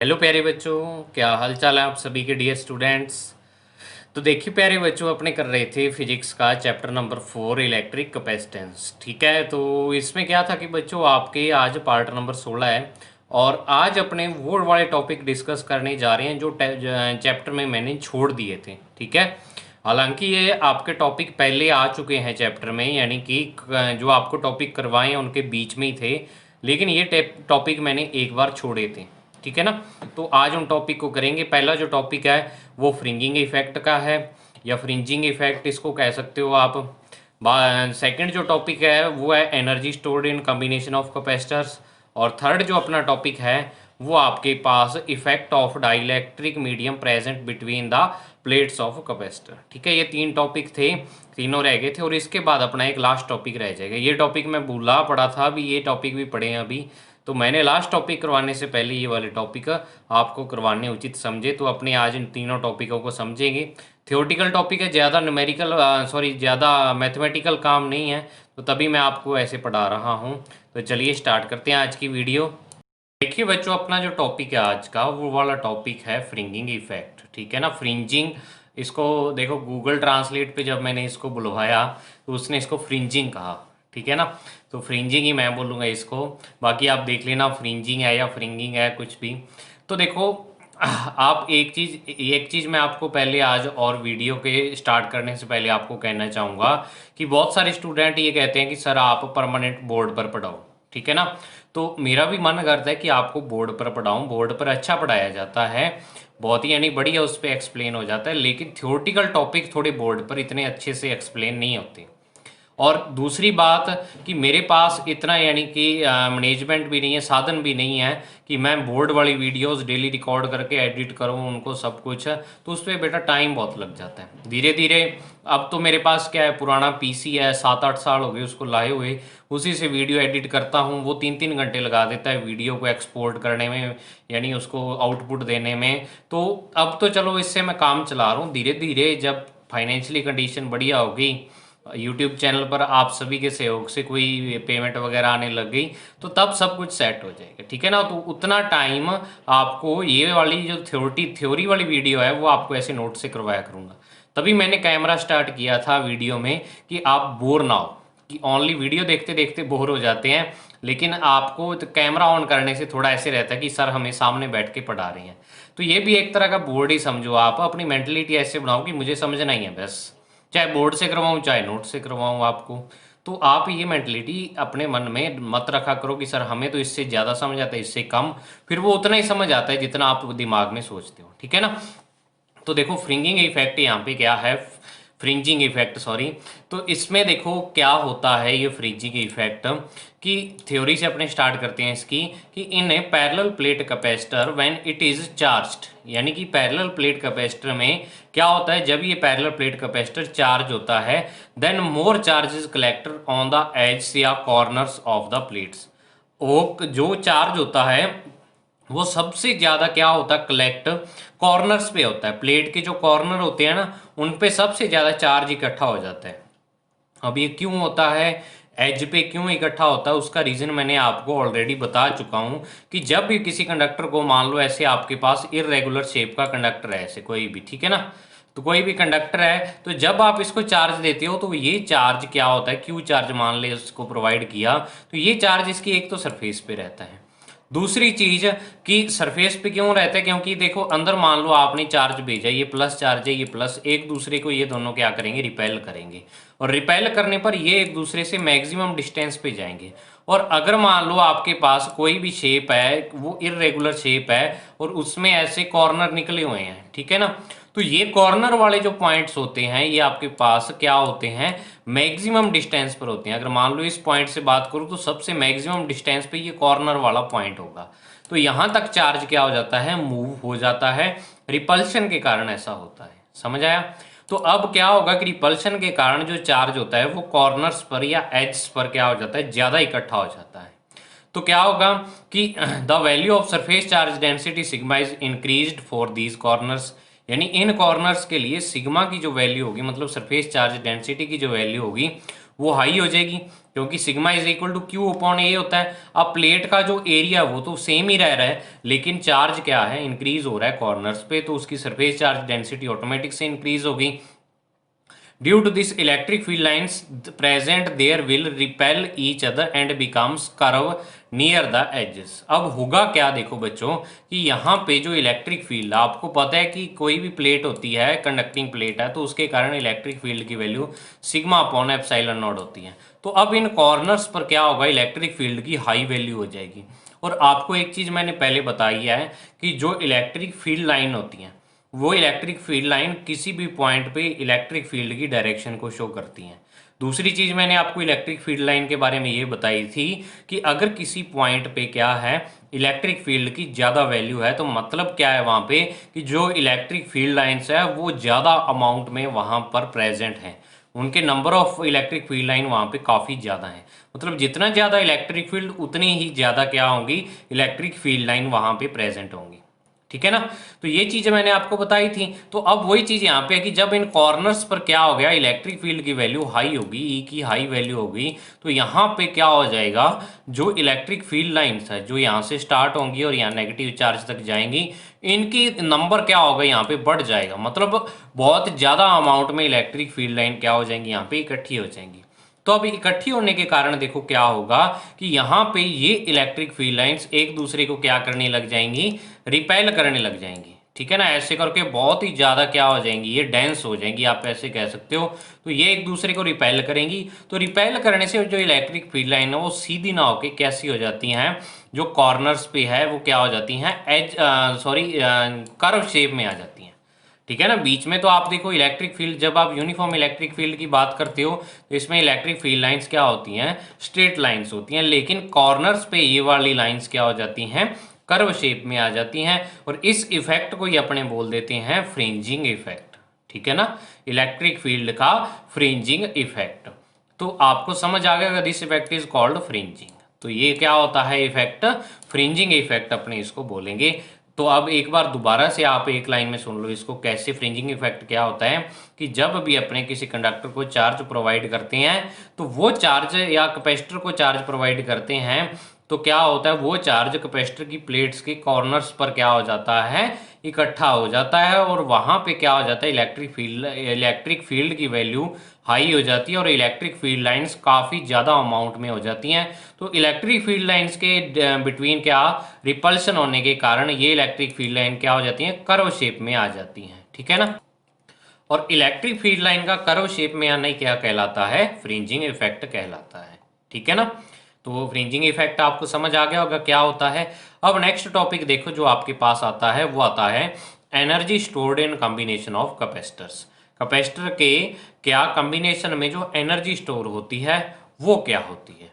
Hello प्यारे बच्चों, क्या हाल चाल है आप सभी के डियर स्टूडेंट्स। तो देखिए प्यारे बच्चों, अपने कर रहे थे फिजिक्स का चैप्टर नंबर 4 इलेक्ट्रिक कैपेसिटेंस। ठीक है, तो इसमें क्या था कि बच्चों आपके आज पार्ट नंबर 16 है और आज अपने वो वाले टॉपिक डिस्कस करने जा रहे हैं जो चैप्टर में मैंने छोड़ दिए थे। ठीक है, हालांकि ये आपके टॉपिक पहले आ चुके हैं चैप्टर में, यानी कि जो आपको टॉपिक करवाए हैं उनके बीच में ही थे, लेकिन ये टॉपिक मैंने एक बार छोड़े थे। ठीक है ना, तो आज उन टॉपिक को करेंगे। पहला जो टॉपिक है वो फ्रिंजिंग इफेक्ट का है, या फ्रिंजिंग इफेक्ट इसको कह सकते हो आप। सेकंड जो टॉपिक है वो है energy stored in combination of capacitors. और थर्ड जो अपना टॉपिक है वो आपके पास effect of dielectric medium present between the plates of capacitor. ठीक है, ये तीन टॉपिक थे, तीनों रह गए थे और इसके बाद अपना एक लास्ट टॉपिक रह जाएगा। ये टॉपिक मैं भूला पड़ा था, अभी ये टॉपिक भी पढ़े हैं अभी, तो मैंने लास्ट टॉपिक करवाने से पहले ये वाले टॉपिक आपको करवाने उचित समझे, तो अपने आज इन तीनों टॉपिकों को समझेंगे। थियोरटिकल टॉपिक है, ज़्यादा न्यूमेरिकल ज़्यादा मैथमेटिकल काम नहीं है, तो तभी मैं आपको ऐसे पढ़ा रहा हूँ। तो चलिए स्टार्ट करते हैं आज की वीडियो। देखिए बच्चों, अपना जो टॉपिक है आज का वो वाला टॉपिक है फ्रिंजिंग इफेक्ट। ठीक है ना, फ्रिंजिंग, इसको देखो गूगल ट्रांसलेट पे जब मैंने इसको बुलवाया तो उसने इसको फ्रिंजिंग कहा। ठीक है ना, तो फ्रिंजिंग ही मैं बोलूँगा इसको, बाकी आप देख लेना फ्रिंजिंग है या फ्रिंगिंग है कुछ भी। तो देखो आप एक चीज़ मैं आपको पहले आज और वीडियो के स्टार्ट करने से पहले आपको कहना चाहूँगा कि बहुत सारे स्टूडेंट ये कहते हैं कि सर आप परमानेंट बोर्ड पर पढ़ाओ। ठीक है ना, तो मेरा भी मन करता है कि आपको बोर्ड पर पढ़ाऊँ, बोर्ड पर अच्छा पढ़ाया जाता है, बहुत ही यानी बढ़िया उस पर एक्सप्लेन हो जाता है, लेकिन थ्योरेटिकल टॉपिक थोड़े बोर्ड पर इतने अच्छे से एक्सप्लेन नहीं होते। और दूसरी बात कि मेरे पास इतना यानी कि मैनेजमेंट भी नहीं है, साधन भी नहीं है कि मैं बोर्ड वाली वीडियोस डेली रिकॉर्ड करके एडिट करूं उनको सब कुछ, तो उस पर बेटा टाइम बहुत लग जाता है धीरे धीरे। अब तो मेरे पास क्या है, पुराना पीसी है, 7-8 साल हो गए उसको लाए हुए, उसी से वीडियो एडिट करता हूँ। वो 3-3 घंटे लगा देता है वीडियो को एक्सपोर्ट करने में, यानी उसको आउटपुट देने में। तो अब तो चलो इससे मैं काम चला रहा हूँ धीरे धीरे, जब फाइनेंशियली कंडीशन बढ़िया होगी, यूट्यूब चैनल पर आप सभी के सहयोग से कोई पेमेंट वगैरह आने लग गई, तो तब सब कुछ सेट हो जाएगा। ठीक है ना, तो उतना टाइम आपको ये वाली जो थ्योरी वाली वीडियो है वो आपको ऐसे नोट से करवाया करूँगा। तभी मैंने कैमरा स्टार्ट किया था वीडियो में कि आप बोर ना हो, कि ओनली वीडियो देखते देखते बोर हो जाते हैं, लेकिन आपको तो कैमरा ऑन करने से थोड़ा ऐसे रहता है कि सर हमें सामने बैठ के पढ़ा रहे हैं। तो ये भी एक तरह का बोर्ड ही समझो, आप अपनी मेंटलिटी ऐसे बनाओ कि मुझे समझना ही है बस, चाहे बोर्ड से करवाऊँ चाहे नोट से करवाऊँ आपको। तो आप ये मेंटलिटी अपने मन में मत रखा करो कि सर हमें तो इससे ज़्यादा समझ आता है, इससे कम, फिर वो उतना ही समझ आता है जितना आप दिमाग में सोचते हो। ठीक है ना, तो देखो फ्रिंगिंग इफेक्ट यहाँ पे क्या है, फ्रिंजिंग इफेक्ट सॉरी। तो इसमें देखो क्या होता है ये फ्रिंजिंग इफेक्ट, कि थ्योरी से अपने स्टार्ट करते हैं इसकी, कि in a parallel plate capacitor when it is charged, यानी कि पैरेलल प्लेट कैपेसिटर में क्या होता है, जब ये पैरेलल प्लेट कैपेसिटर चार्ज होता है, then more charge is collected on the edge या कॉर्नर्स ऑफ द प्लेट्स। वो जो चार्ज होता है वो सबसे ज़्यादा क्या होता है, कलेक्ट कॉर्नर्स पे होता है। प्लेट के जो कॉर्नर होते हैं ना, उन पे सबसे ज़्यादा चार्ज इकट्ठा हो जाता है। अब ये क्यों होता है, एज पे क्यों इकट्ठा होता है, उसका रीज़न मैंने आपको ऑलरेडी बता चुका हूँ, कि जब भी किसी कंडक्टर को, मान लो ऐसे आपके पास इरेगुलर शेप का कंडक्टर है, ऐसे कोई भी, ठीक है ना, तो कोई भी कंडक्टर है, तो जब आप इसको चार्ज देते हो तो ये चार्ज क्या होता है, क्यू चार्ज मान ले उसको प्रोवाइड किया, तो ये चार्ज इसकी एक तो सरफेस पे रहता है। दूसरी चीज कि सरफेस पे क्यों रहता है, क्योंकि देखो अंदर मान लो आपने चार्ज भेजा, ये प्लस चार्ज है, ये प्लस, एक दूसरे को ये दोनों क्या करेंगे, रिपेल करेंगे, और रिपेल करने पर ये एक दूसरे से मैक्सिमम डिस्टेंस पे जाएंगे। और अगर मान लो आपके पास कोई भी शेप है, वो इरेगुलर शेप है और उसमें ऐसे कॉर्नर निकले हुए हैं, ठीक है ना, तो ये कॉर्नर वाले जो पॉइंट्स होते हैं ये आपके पास क्या होते हैं, मैक्सिमम डिस्टेंस पर होते हैं। अगर मान लो इस पॉइंट से बात करूं तो सबसे मैक्सिमम डिस्टेंस पे ये कॉर्नर वाला पॉइंट होगा, तो यहां तक चार्ज क्या हो जाता है, मूव हो जाता है, रिपल्शन के कारण ऐसा होता है। समझ आया, तो अब क्या होगा कि रिपल्शन के कारण जो चार्ज होता है वो कॉर्नर्स पर या एड्स पर क्या हो जाता है, ज्यादा इकट्ठा हो जाता है। तो क्या होगा कि the value of surface charge density sigma is increased for these corners, यानी इन कॉर्नर्स के लिए सिग्मा की जो वैल्यू होगी, मतलब सरफेस चार्ज डेंसिटी की जो वैल्यू होगी, वो हाई हो जाएगी, क्योंकि sigma is equal to Q upon A होता है। अब प्लेट का जो एरिया वो तो सेम ही रह रहा है, लेकिन चार्ज क्या है, इंक्रीज हो रहा है कॉर्नर्स पे, तो उसकी सरफेस चार्ज डेंसिटी ऑटोमेटिक से इंक्रीज होगी। Due to this, electric field lines present there will repel each other and becomes curve near the edges। अब होगा क्या, देखो बच्चों कि यहाँ पे जो इलेक्ट्रिक फील्ड, आपको पता है कि कोई भी प्लेट होती है, कंडक्टिंग प्लेट है, तो उसके कारण इलेक्ट्रिक फील्ड की value sigma upon epsilon not होती है। तो अब इन कॉर्नर्स पर क्या होगा, इलेक्ट्रिक फील्ड की हाई वैल्यू हो जाएगी। और आपको एक चीज़ मैंने पहले बताई है कि जो इलेक्ट्रिक फील्ड लाइन होती हैं, वो इलेक्ट्रिक फील्ड लाइन किसी भी पॉइंट पे इलेक्ट्रिक फील्ड की डायरेक्शन को शो करती हैं। दूसरी चीज़ मैंने आपको इलेक्ट्रिक फील्ड लाइन के बारे में ये बताई थी कि अगर किसी पॉइंट पे क्या है, इलेक्ट्रिक फील्ड की ज़्यादा वैल्यू है, तो मतलब क्या है वहाँ पे कि जो इलेक्ट्रिक फील्ड लाइन्स है वो ज़्यादा अमाउंट में वहाँ पर प्रेजेंट हैं, उनके number of electric field line वहाँ पे काफ़ी ज़्यादा है। मतलब जितना ज़्यादा इलेक्ट्रिक फील्ड, उतनी ही ज़्यादा क्या होंगी, इलेक्ट्रिक फील्ड लाइन वहाँ पे प्रेजेंट होंगी। ठीक है ना। तो ये चीज़ें मैंने आपको बताई थी। तो अब वही चीज़ यहाँ पे है कि जब इन कॉर्नर्स पर क्या हो गया, इलेक्ट्रिक फील्ड की वैल्यू हाई होगी, ई की हाई वैल्यू होगी, तो यहाँ पे क्या हो जाएगा, जो इलेक्ट्रिक फील्ड लाइंस है जो यहाँ से स्टार्ट होंगी और यहाँ नेगेटिव चार्ज तक जाएंगी, इनकी नंबर क्या होगा, यहाँ पे बढ़ जाएगा। मतलब बहुत ज़्यादा अमाउंट में इलेक्ट्रिक फील्ड लाइन क्या हो जाएंगी, यहाँ पे इकट्ठी हो जाएंगी। तो अब इकट्ठी होने के कारण देखो क्या होगा कि यहाँ पे ये इलेक्ट्रिक फील्ड लाइंस एक दूसरे को क्या करने लग जाएंगी, रिपेल करने लग जाएंगी। ठीक है ना, ऐसे करके बहुत ही ज़्यादा क्या हो जाएंगी, ये डेंस हो जाएंगी, आप ऐसे कह सकते हो। तो ये एक दूसरे को रिपेल करेंगी, तो रिपेल करने से जो इलेक्ट्रिक फील्ड लाइन है वो सीधी ना होके कैसी हो जाती हैं, जो कॉर्नर्स पे है वो क्या हो जाती हैं, एज कर्व शेप में आ जाती हैं। ठीक है ना। बीच में तो आप देखो इलेक्ट्रिक फील्ड, जब आप यूनिफॉर्म इलेक्ट्रिक फील्ड की बात करते हो तो इसमें इलेक्ट्रिक फील्ड लाइंस क्या होती हैं, स्ट्रेट लाइंस होती हैं, लेकिन कॉर्नर्स पे ये वाली लाइंस क्या हो जाती हैं, कर्व शेप में आ जाती हैं। और इस इफेक्ट को ही अपने बोल देते हैं फ्रिंजिंग इफेक्ट। ठीक है ना, इलेक्ट्रिक फील्ड का फ्रिंजिंग इफेक्ट। तो आपको समझ आ गया, this effect is called fringing. तो ये क्या होता है इफेक्ट, फ्रिंजिंग इफेक्ट अपने इसको बोलेंगे। तो अब एक बार दोबारा से आप एक लाइन में सुन लो इसको, कैसे फ्रिंजिंग इफेक्ट क्या होता है कि जब भी अपने किसी कंडक्टर को चार्ज प्रोवाइड करते हैं, तो वो चार्ज या कैपेसिटर को चार्ज प्रोवाइड करते हैं, तो क्या होता है, वो चार्ज कैपेसिटर की प्लेट्स के कॉर्नर्स पर क्या हो जाता है, इकट्ठा हो जाता है। और वहाँ पे क्या हो जाता है, इलेक्ट्रिक फील्ड की वैल्यू हाई हो जाती है और इलेक्ट्रिक फील्ड लाइंस काफ़ी ज़्यादा अमाउंट में हो जाती हैं। तो इलेक्ट्रिक फील्ड लाइंस के बिटवीन क्या रिपल्शन होने के कारण ये इलेक्ट्रिक फील्ड लाइन क्या हो जाती हैं, कर्व शेप में आ जाती हैं। ठीक है ना। और इलेक्ट्रिक फील्ड लाइन का कर्व शेप में आना ही क्या कहलाता है, फ्रिंजिंग इफेक्ट कहलाता है। ठीक है ना। तो फ्रिंजिंग इफेक्ट आपको समझ आ गया होगा क्या होता है। अब नेक्स्ट टॉपिक देखो जो आपके पास आता है, वो आता है energy stored in combination of capacitors. Capacitor के क्या कॉम्बिनेशन में जो एनर्जी स्टोर होती है वो क्या होती है।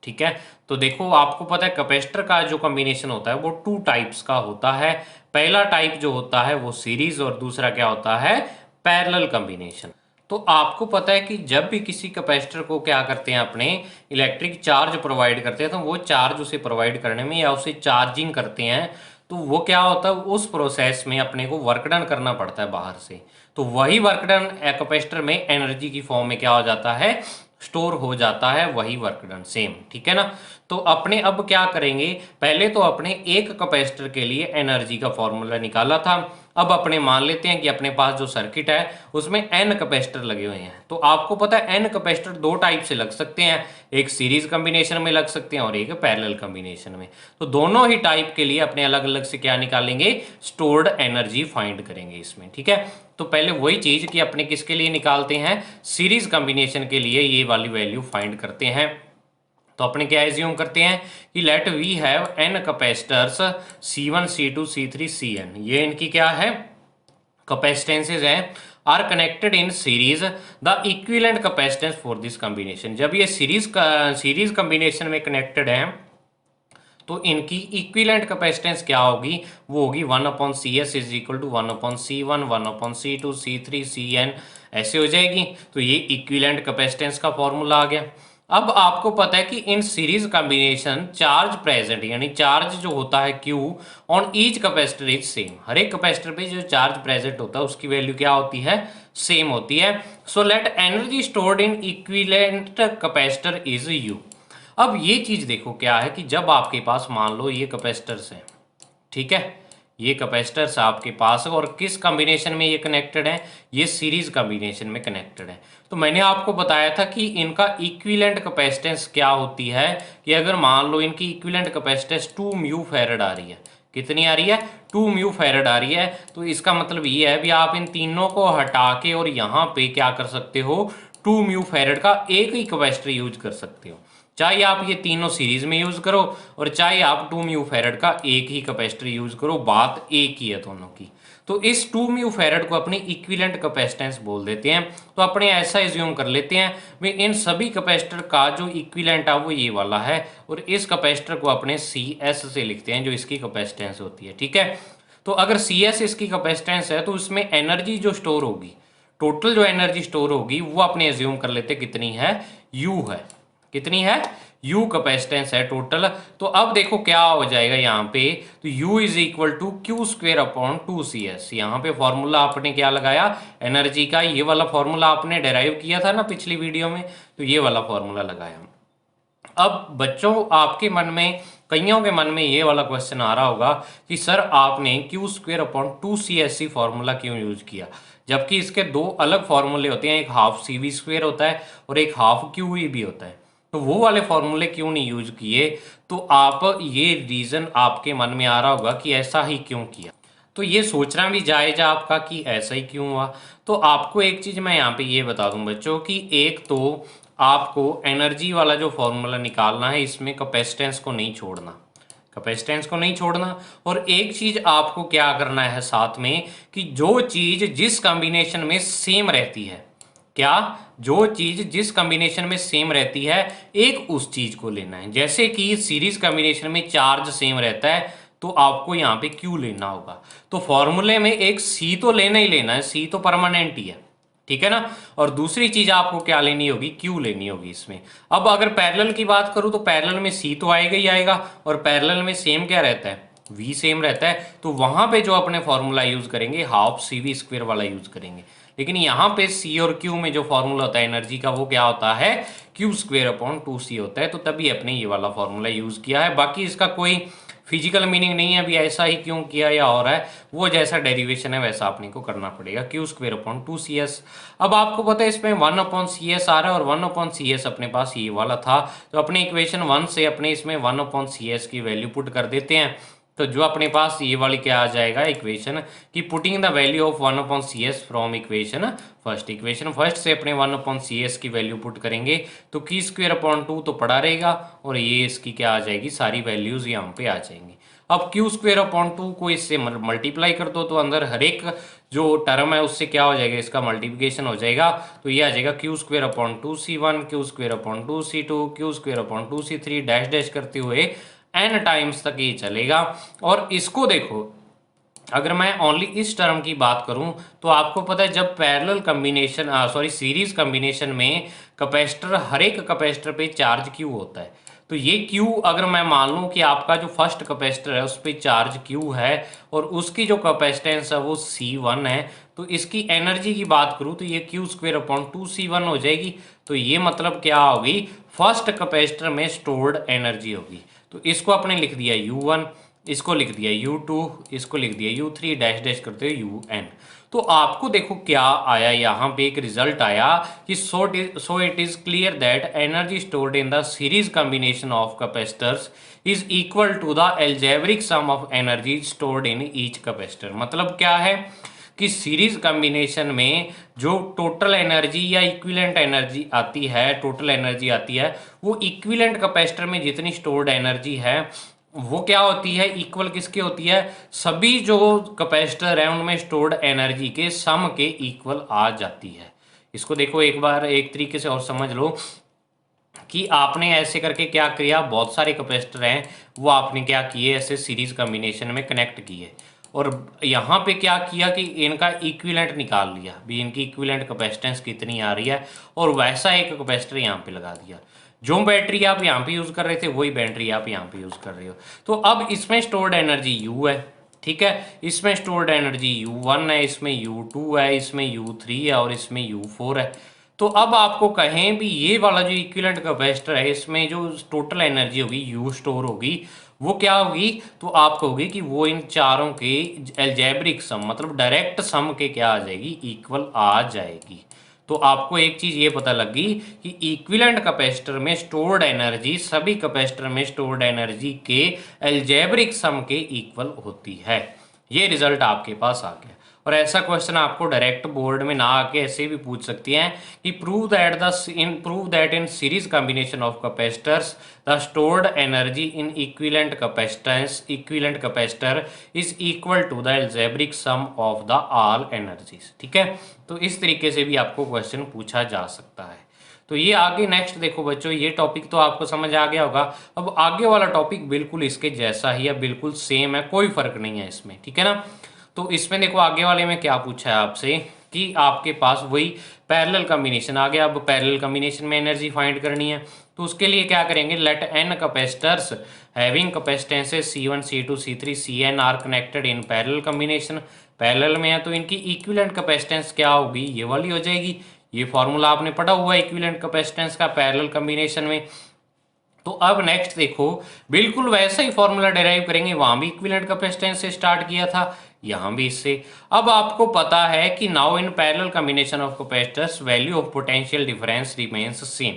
ठीक है। तो देखो आपको पता है कैपेसिटर का जो कॉम्बिनेशन होता है वो टू टाइप्स का होता है। पहला टाइप जो होता है वो सीरीज और दूसरा क्या होता है, पैरेलल कॉम्बिनेशन। तो आपको पता है कि जब भी किसी कैपेसिटर को क्या करते हैं, अपने इलेक्ट्रिक चार्ज प्रोवाइड करते हैं, तो वो चार्ज उसे प्रोवाइड करने में या उसे चार्जिंग करते हैं, तो वो क्या होता है, उस प्रोसेस में अपने को वर्क डन करना पड़ता है बाहर से। तो वही वर्क डन कैपेसिटर में एनर्जी की फॉर्म में क्या हो जाता है, स्टोर हो जाता है, वही वर्क डन सेम। ठीक है ना। तो अपने अब क्या करेंगे, पहले तो अपने एक कैपेसिटर के लिए एनर्जी का फॉर्मूला निकाला था। अब अपने मान लेते हैं कि अपने पास जो सर्किट है उसमें एन कैपेसिटर लगे हुए हैं। तो आपको पता है एन कैपेसिटर दो टाइप से लग सकते हैं, एक सीरीज कॉम्बिनेशन में लग सकते हैं और एक पैरेलल कॉम्बिनेशन में। तो दोनों ही टाइप के लिए अपने अलग अलग से क्या निकालेंगे, स्टोर्ड एनर्जी फाइंड करेंगे इसमें। ठीक है। तो पहले वही चीज कि अपने किसके लिए निकालते हैं, सीरीज कॉम्बिनेशन के लिए ये वाली वैल्यू फाइंड करते हैं। तो अपने क्या एज्यूम करते हैं कि let we have an capacitors C1 C2 C3 Cn, ये इनकी क्या है, कैपेसिटेंसेज हैं, are connected in series, the equivalent capacitance for this combination. जब ये सीरीज कॉम्बिनेशन में कनेक्टेड है तो इनकी इक्विवेलेंट कैपेसिटेंस क्या होगी, वो होगी 1/CS is equal to 1/C1 1/C2 C3 Cn, ऐसे हो जाएगी। तो ये इक्विवेलेंट कैपेसिटेंस का फॉर्मूला आ गया। अब आपको पता है कि in series combination charge present यानी चार्ज जो होता है Q on each capacitor is same. हर एक कैपेसिटर पे जो चार्ज प्रेजेंट होता है उसकी वैल्यू क्या होती है, सेम होती है। So let energy stored in equivalent capacitor is U। अब ये चीज देखो क्या है कि जब आपके पास मान लो ये कैपेसिटर्स हैं, ठीक है, ये कैपेसिटर्स आपके पास है और किस कॉम्बिनेशन में ये कनेक्टेड है, ये सीरीज कॉम्बिनेशन में कनेक्टेड है। तो मैंने आपको बताया था कि इनका इक्विवेलेंट कैपेसिटेंस क्या होती है कि अगर मान लो इनकी इक्विवेलेंट कैपेसिटेंस 2 म्यू फैराड आ रही है, कितनी आ रही है, 2 म्यू फैराड आ रही है, तो इसका मतलब ये है भी आप इन तीनों को हटा के और यहाँ पे क्या कर सकते हो, 2 म्यू फैराड का एक ही कैपेसिटर यूज कर सकते हो। चाहे आप ये तीनों सीरीज में यूज करो और चाहे आप 2 म्यू फैराड का एक ही कैपेसिटर यूज करो, बात एक ही है दोनों की। तो इस 2 म्यू फैराड को अपनी इक्विवेलेंट कैपेसिटेंस बोल देते हैं। तो अपने ऐसा एज्यूम कर लेते हैं भाई इन सभी कैपेसिटर का जो इक्विवेलेंट है वो ये वाला है और इस कैपेसिटर को अपने CS से लिखते हैं जो इसकी कैपेसिटेंस होती है, ठीक है। तो अगर CS इसकी कैपेसिटेंस है तो उसमें एनर्जी जो स्टोर होगी, टोटल जो एनर्जी स्टोर होगी वो अपने एज्यूम कर लेते कितनी है, U है। कितनी है, U कैपेसिटेंस है टोटल। तो अब देखो क्या हो जाएगा यहाँ पे, तो U is equal to Q square upon 2CS। यहाँ पे फॉर्मूला आपने क्या लगाया, एनर्जी का, ये वाला फॉर्मूला आपने डेराइव किया था ना पिछली वीडियो में, तो ये वाला फॉर्मूला लगाया। अब बच्चों आपके मन में, कईयों के मन में ये वाला क्वेश्चन आ रहा होगा कि सर आपने Q square upon 2CS formula क्यों यूज किया, जबकि इसके दो अलग फॉर्मूले होते हैं, एक हाफ CV स्क्वेयर होता है और एक हाफ QE भी होता है। तो वो वाले फॉर्मूले क्यों नहीं यूज किए, तो आप ये रीजन आपके मन में आ रहा होगा कि ऐसा ही क्यों किया। तो ये सोचना भी जायज है आपका कि ऐसा ही क्यों हुआ। तो आपको एक चीज मैं यहाँ पे ये बता दूं बच्चों कि एक तो आपको एनर्जी वाला जो फॉर्मूला निकालना है इसमें कैपेसिटेंस को नहीं छोड़ना, कैपेसिटेंस को नहीं छोड़ना। और एक चीज आपको क्या करना है साथ में कि जो चीज जिस कॉम्बिनेशन में सेम रहती है, क्या, जो चीज जिस कॉम्बिनेशन में सेम रहती है एक उस चीज को लेना है। जैसे कि सीरीज कॉम्बिनेशन में चार्ज सेम रहता है तो आपको यहाँ पे Q लेना होगा। तो फॉर्मूले में एक C तो लेना ही लेना है, C तो परमानेंट ही है, ठीक है ना। और दूसरी चीज आपको क्या लेनी होगी, Q लेनी होगी इसमें। अब अगर पैरेलल की बात करूं तो पैरेलल में C तो आएगा ही आएगा और पैरेलल में सेम क्या रहता है, V सेम रहता है। तो वहां पे जो अपने फॉर्मूला यूज करेंगे हाफ CV स्क्वेयर वाला यूज करेंगे। लेकिन यहाँ पे C और Q में जो फॉर्मूला होता है एनर्जी का वो क्या होता है, क्यू स्क्वेयर अपॉन 2C होता है। तो तभी अपने ये वाला फॉर्मूला यूज किया है। बाकी इसका कोई फिजिकल मीनिंग नहीं है अभी ऐसा ही क्यों किया या और है, वो जैसा डेरिवेशन है वैसा अपने को करना पड़ेगा, क्यू स्क्वेयर अपॉन 2CS। अब आपको पता है इसमें 1 अपॉन CS आ रहा है और 1 अपॉन CS अपने पास ये वाला था। तो अपने इक्वेशन 1 से अपने इसमें 1 अपॉन CS की वैल्यू पुट कर देते हैं। तो जो अपने पास ये वाली क्या आ जाएगा इक्वेशन कि putting the value of 1 upon CS from equation first, equation first से अपने 1 अपॉन CS की वैल्यू पुट करेंगे तो की स्क्वेयर अपॉन 2 तो पड़ा रहेगा और ये इसकी क्या आ जाएगी, सारी वैल्यूज यहाँ पे आ जाएंगी। अब क्यू स्क्वेयर अपॉन 2 को इससे मल्टीप्लाई कर दो तो अंदर हर एक जो टर्म है उससे क्या हो जाएगा, इसका मल्टीप्लिकेशन हो जाएगा। तो ये आ जाएगा Q square upon 2C1, Q square upon 2C2, Q square upon 2C3 dash dash करते हुए n टाइम्स तक ये चलेगा। और इसको देखो अगर मैं ओनली इस टर्म की बात करूं तो आपको पता है जब पैरेलल कॉम्बिनेशन सीरीज कॉम्बिनेशन में कैपेसिटर, हर एक कैपेसिटर पे चार्ज Q होता है। तो ये Q अगर मैं मान लूं कि आपका जो फर्स्ट कैपेसिटर है उस पर चार्ज Q है और उसकी जो कैपेसिटेंस है वो C1 है, तो इसकी एनर्जी की बात करूं तो ये क्यू स्क्वेयर अपॉन 2C1 हो जाएगी। तो ये मतलब क्या होगी, फर्स्ट कैपेसिटर में स्टोर्ड एनर्जी होगी। तो इसको आपने लिख दिया U1, इसको लिख दिया U2, इसको लिख दिया U3 डैश डैश करते हुए UN। तो आपको देखो क्या आया, यहाँ पे एक रिजल्ट आया कि so it is clear that energy stored in the series combination of capacitors is equal to the algebraic sum of energy stored in each capacitor. मतलब क्या है कि सीरीज कॉम्बिनेशन में जो टोटल एनर्जी या इक्विवेलेंट एनर्जी आती है, total energy आती है, वो इक्विवेलेंट कैपेसिटर में जितनी स्टोर्ड एनर्जी है वो क्या होती है, इक्वल किसके होती है, सभी जो कैपेसिटर है उनमें स्टोर्ड एनर्जी के सम के इक्वल आ जाती है। इसको देखो एक बार एक तरीके से और समझ लो कि आपने ऐसे करके क्या किया, बहुत सारे कैपेसिटर हैं वो आपने क्या किए, ऐसे सीरीज कॉम्बिनेशन में कनेक्ट किए और यहाँ पे क्या किया कि इनका इक्विवेलेंट निकाल लिया भी, इनकी इक्विवेलेंट कैपेसिटेंस कितनी आ रही है और वैसा एक कैपेसिटर यहाँ पे लगा दिया। जो बैटरी आप यहाँ पे यूज़ कर रहे थे वही बैटरी आप यहाँ पे यूज़ कर रहे हो। तो अब इसमें स्टोर्ड एनर्जी U है, ठीक है, इसमें स्टोर्ड एनर्जी U1 है, इसमें U2 है, इसमें U3 है और इसमें U4 है। तो अब आपको कहें भी ये वाला जो इक्विवेलेंट कैपेसिटर है इसमें जो टोटल एनर्जी होगी U स्टोर होगी वो क्या होगी, तो आपको होगी कि वो इन चारों के एल्जेब्रिक सम मतलब डायरेक्ट सम के क्या आ जाएगी, इक्वल आ जाएगी। तो आपको एक चीज ये पता लगी कि इक्विवेलेंट कैपेसिटर में स्टोर्ड एनर्जी सभी कैपेसिटर में स्टोर्ड एनर्जी के एल्जेब्रिक सम के इक्वल होती है। ये रिजल्ट आपके पास आ गया। और ऐसा क्वेश्चन आपको डायरेक्ट बोर्ड में ना आके ऐसे भी पूछ सकती हैं कि prove that in series combination of capacitors the stored energy in equivalent capacitor is equal to the algebraic sum of the all energies. ठीक है, तो इस तरीके से भी आपको क्वेश्चन पूछा जा सकता है। तो ये आगे नेक्स्ट देखो बच्चों, ये टॉपिक तो आपको समझ आ गया होगा। अब आगे वाला टॉपिक बिल्कुल इसके जैसा ही है, बिल्कुल सेम है, कोई फर्क नहीं है इसमें, ठीक है ना। तो इसमें देखो आगे वाले में क्या पूछा है आपसे कि आपके पास वही पैरेलल कॉम्बिनेशन आ गया। अब पैरेलल कॉम्बिनेशन में एनर्जी फाइंड करनी है, तो उसके लिए क्या करेंगे, let n capacitors having capacitances C1 C2 C3 Cn are connected in parallel combination. Parallel में है तो इनकी इक्विवेलेंट कैपेसिटेंस क्या होगी, ये वाली हो जाएगी। ये फॉर्मूला आपने पढ़ा हुआ है इक्विवेलेंट कैपेसिटेंस का पैरेलल कॉम्बिनेशन में। तो अब नेक्स्ट देखो, बिल्कुल वैसा ही फॉर्मूला डेराइव करेंगे, वहां भी इक्विवेलेंट कैपेसिटेंस से स्टार्ट किया था, यहां भी इससे। अब आपको पता है कि now in parallel combination of capacitors value of potential difference remains same,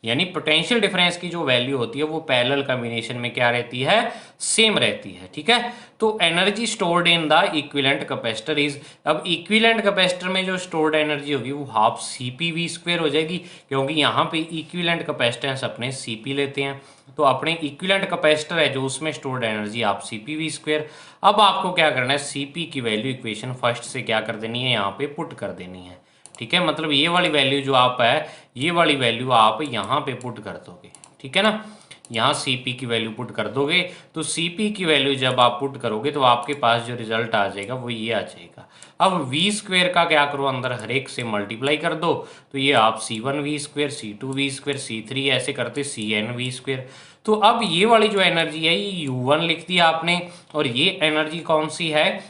यानी पोटेंशियल डिफरेंस की जो वैल्यू होती है वो पैरेलल कॉम्बिनेशन में क्या रहती है, सेम रहती है। ठीक है, तो energy stored in the equivalent capacitor is, अब इक्विवेलेंट कैपेसिटर में जो स्टोर्ड एनर्जी होगी वो हाफ CpV² हो जाएगी, क्योंकि यहाँ पे इक्विवेलेंट कैपेसिटेंस अपने Cp लेते हैं। तो अपने इक्विवेलेंट कैपेसिटर है जो उसमें स्टोर्ड एनर्जी आप CpV²। अब आपको क्या करना है, Cp की वैल्यू इक्वेशन फर्स्ट से क्या कर देनी है, यहाँ पे पुट कर देनी है। ठीक है, मतलब ये वाली वैल्यू जो आप है, ये वाली वैल्यू आप यहाँ पे पुट कर दोगे, ठीक है ना। यहाँ Cp की वैल्यू पुट कर दोगे, तो Cp की वैल्यू जब आप पुट करोगे तो आपके पास जो रिजल्ट आ जाएगा वो ये आ जाएगा। अब V² का क्या करो, अंदर हर एक से मल्टीप्लाई कर दो, तो ये आप C1V², C2V², C3 ऐसे करते CnV²। तो अब ये वाली जो एनर्जी है ये U1 लिख दिया आपने, और ये एनर्जी कौन सी है,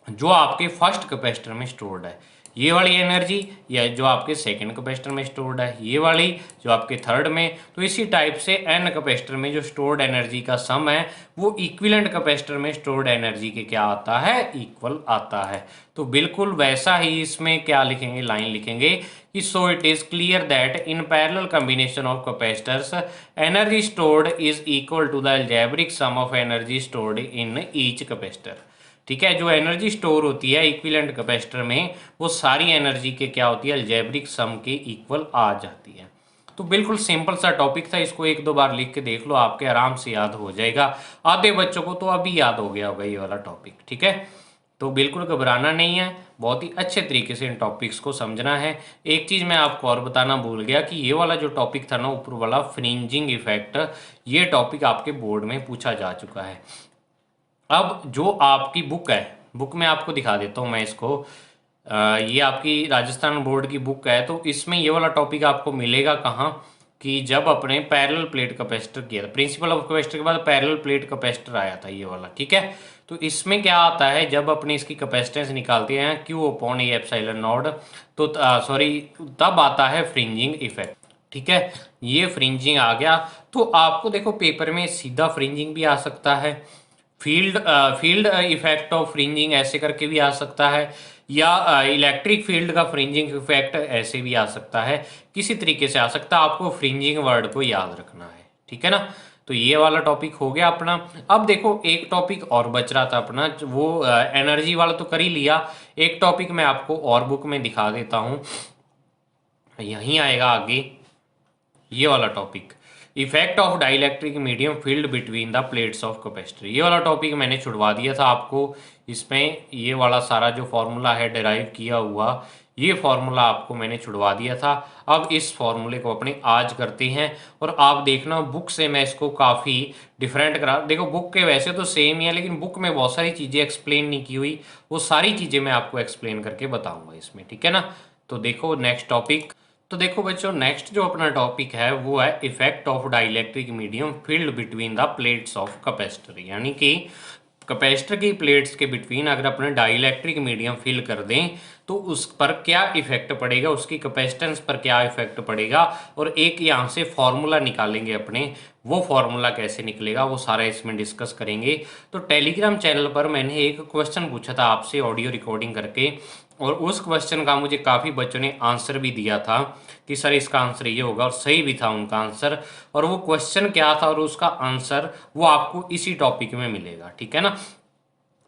जो आपके फर्स्ट कैपेसिटर में स्टोर्ड है। ये वाली एनर्जी या जो आपके सेकंड कैपेसिटर में स्टोर्ड है, ये वाली जो आपके थर्ड में। तो इसी टाइप से एन कैपेसिटर में जो स्टोर्ड एनर्जी का सम है वो इक्विवेलेंट कैपेसिटर में स्टोर्ड एनर्जी के क्या आता है, इक्वल आता है। तो बिल्कुल वैसा ही इसमें क्या लिखेंगे, लाइन लिखेंगे कि so it is clear that in parallel combination of capacitors energy stored is equal to the algebraic sum of energy stored in each capacitor. ठीक है, जो एनर्जी स्टोर होती है इक्विवेलेंट कैपेसिटर में वो सारी एनर्जी के क्या होती है, अलजेब्रिक सम के इक्वल आ जाती है। तो बिल्कुल सिंपल सा टॉपिक था, इसको एक दो बार लिख के देख लो, आपके आराम से याद हो जाएगा। आधे बच्चों को तो अभी याद हो गया होगा ये वाला टॉपिक। ठीक है, तो बिल्कुल घबराना नहीं है, बहुत ही अच्छे तरीके से इन टॉपिक्स को समझना है। एक चीज़ मैं आपको और बताना भूल गया कि ये वाला जो टॉपिक था ना ऊपर वाला फ्रिंजिंग इफेक्ट, ये टॉपिक आपके बोर्ड में पूछा जा चुका है। अब जो आपकी बुक है, बुक में आपको दिखा देता हूँ मैं इसको। ये आपकी राजस्थान बोर्ड की बुक है, तो इसमें ये वाला टॉपिक आपको मिलेगा कहाँ, कि जब अपने पैरेलल प्लेट कैपेसिटर किया था, प्रिंसिपल ऑफ कैपेसिटर के बाद पैरेलल प्लेट कैपेसिटर आया था ये वाला। ठीक है, तो इसमें क्या आता है, जब अपने इसकी कैपेसिटेंस निकालते हैं Q/A∈0, तो सॉरी तब आता है फ्रिंजिंग इफेक्ट। ठीक है, ये फ्रिंजिंग आ गया। तो आपको देखो पेपर में सीधा फ्रिंजिंग भी आ सकता है, फील्ड इफेक्ट ऑफ फ्रिंजिंग ऐसे करके भी आ सकता है, या इलेक्ट्रिक फील्ड का फ्रिंजिंग इफेक्ट ऐसे भी आ सकता है, किसी तरीके से आ सकता है। आपको फ्रिंजिंग वर्ड को याद रखना है, ठीक है ना। तो ये वाला टॉपिक हो गया अपना। अब देखो एक टॉपिक और बच रहा था अपना, वो एनर्जी वाला तो कर ही लिया। एक टॉपिक मैं आपको और बुक में दिखा देता हूँ, यहीं आएगा आगे ये वाला topic, effect of dielectric medium field between the plates of capacitor. ये वाला टॉपिक मैंने छुड़वा दिया था आपको, इसमें ये वाला सारा जो फॉर्मूला है डिराइव किया हुआ, ये फॉर्मूला आपको मैंने छुड़वा दिया था। अब इस फॉर्मूले को अपने आज करते हैं, और आप देखना बुक से मैं इसको काफ़ी डिफरेंट करा, देखो बुक के वैसे तो सेम ही है, लेकिन बुक में बहुत सारी चीज़ें एक्सप्लेन नहीं की हुई, वो सारी चीज़ें मैं आपको एक्सप्लेन करके बताऊँगा इसमें, ठीक है ना। तो देखो नेक्स्ट टॉपिक, तो देखो बच्चों, नेक्स्ट जो अपना टॉपिक है वो है effect of dielectric medium field between the plates of capacitor. यानी कि कैपेसिटर की प्लेट्स के बिटवीन अगर अपने डाइलेक्ट्रिक मीडियम फिल कर दें तो उस पर क्या इफेक्ट पड़ेगा, उसकी कैपेसिटेंस पर क्या इफेक्ट पड़ेगा, और एक यहाँ से फॉर्मूला निकालेंगे अपने। वो फॉर्मूला कैसे निकलेगा वो सारा इसमें डिस्कस करेंगे। तो टेलीग्राम चैनल पर मैंने एक क्वेश्चन पूछा था आपसे ऑडियो रिकॉर्डिंग करके, और उस क्वेश्चन का मुझे काफ़ी बच्चों ने आंसर भी दिया था कि सर इसका आंसर ये होगा, और सही भी था उनका आंसर। और वो क्वेश्चन क्या था और उसका आंसर वो आपको इसी टॉपिक में मिलेगा, ठीक है ना।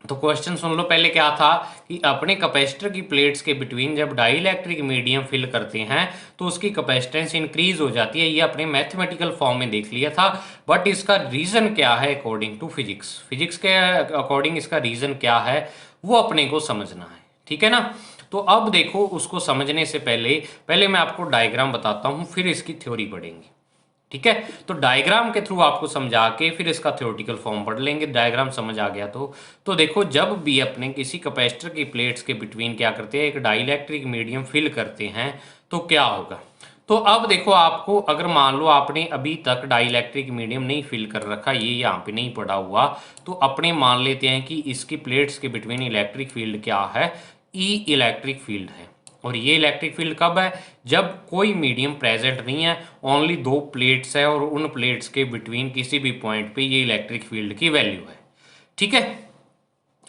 तो क्वेश्चन सुन लो पहले। क्या था कि अपने कैपेसिटर की प्लेट्स के बिटवीन जब डाइलेक्ट्रिक मीडियम फिल करते हैं तो उसकी कैपेसिटेंस इंक्रीज हो जाती है। ये अपने मैथमेटिकल फॉर्म में देख लिया था, बट इसका रीजन क्या है अकॉर्डिंग टू फिजिक्स, फिजिक्स के अकॉर्डिंग इसका रीजन क्या है वो अपने को समझना है, ठीक है ना। तो अब देखो, उसको समझने से पहले पहले मैं आपको डायग्राम बताता हूँ, फिर इसकी थ्योरी पढ़ेंगे, ठीक है। तो डायग्राम के थ्रू आपको समझा के फिर इसका थ्योरेटिकल फॉर्म पढ़ लेंगे। डायग्राम समझ आ गया तो देखो, जब भी अपने किसी कैपेसिटर की प्लेट्स के बिटवीन क्या करते हैं, एक डाइलेक्ट्रिक मीडियम फिल करते हैं तो क्या होगा। तो अब देखो, आपको अगर मान लो आपने अभी तक डाइलेक्ट्रिक मीडियम नहीं फिल कर रखा, ये यहाँ पे नहीं पड़ा हुआ, तो अपने मान लेते हैं कि इसकी प्लेट्स के बिटवीन इलेक्ट्रिक फील्ड क्या है, ई इलेक्ट्रिक फील्ड है। और ये इलेक्ट्रिक फील्ड कब है, जब कोई मीडियम प्रेजेंट नहीं है, ओनली दो प्लेट्स है और उन प्लेट्स के बिटवीन किसी भी पॉइंट पे ये इलेक्ट्रिक फील्ड की वैल्यू है, ठीक है।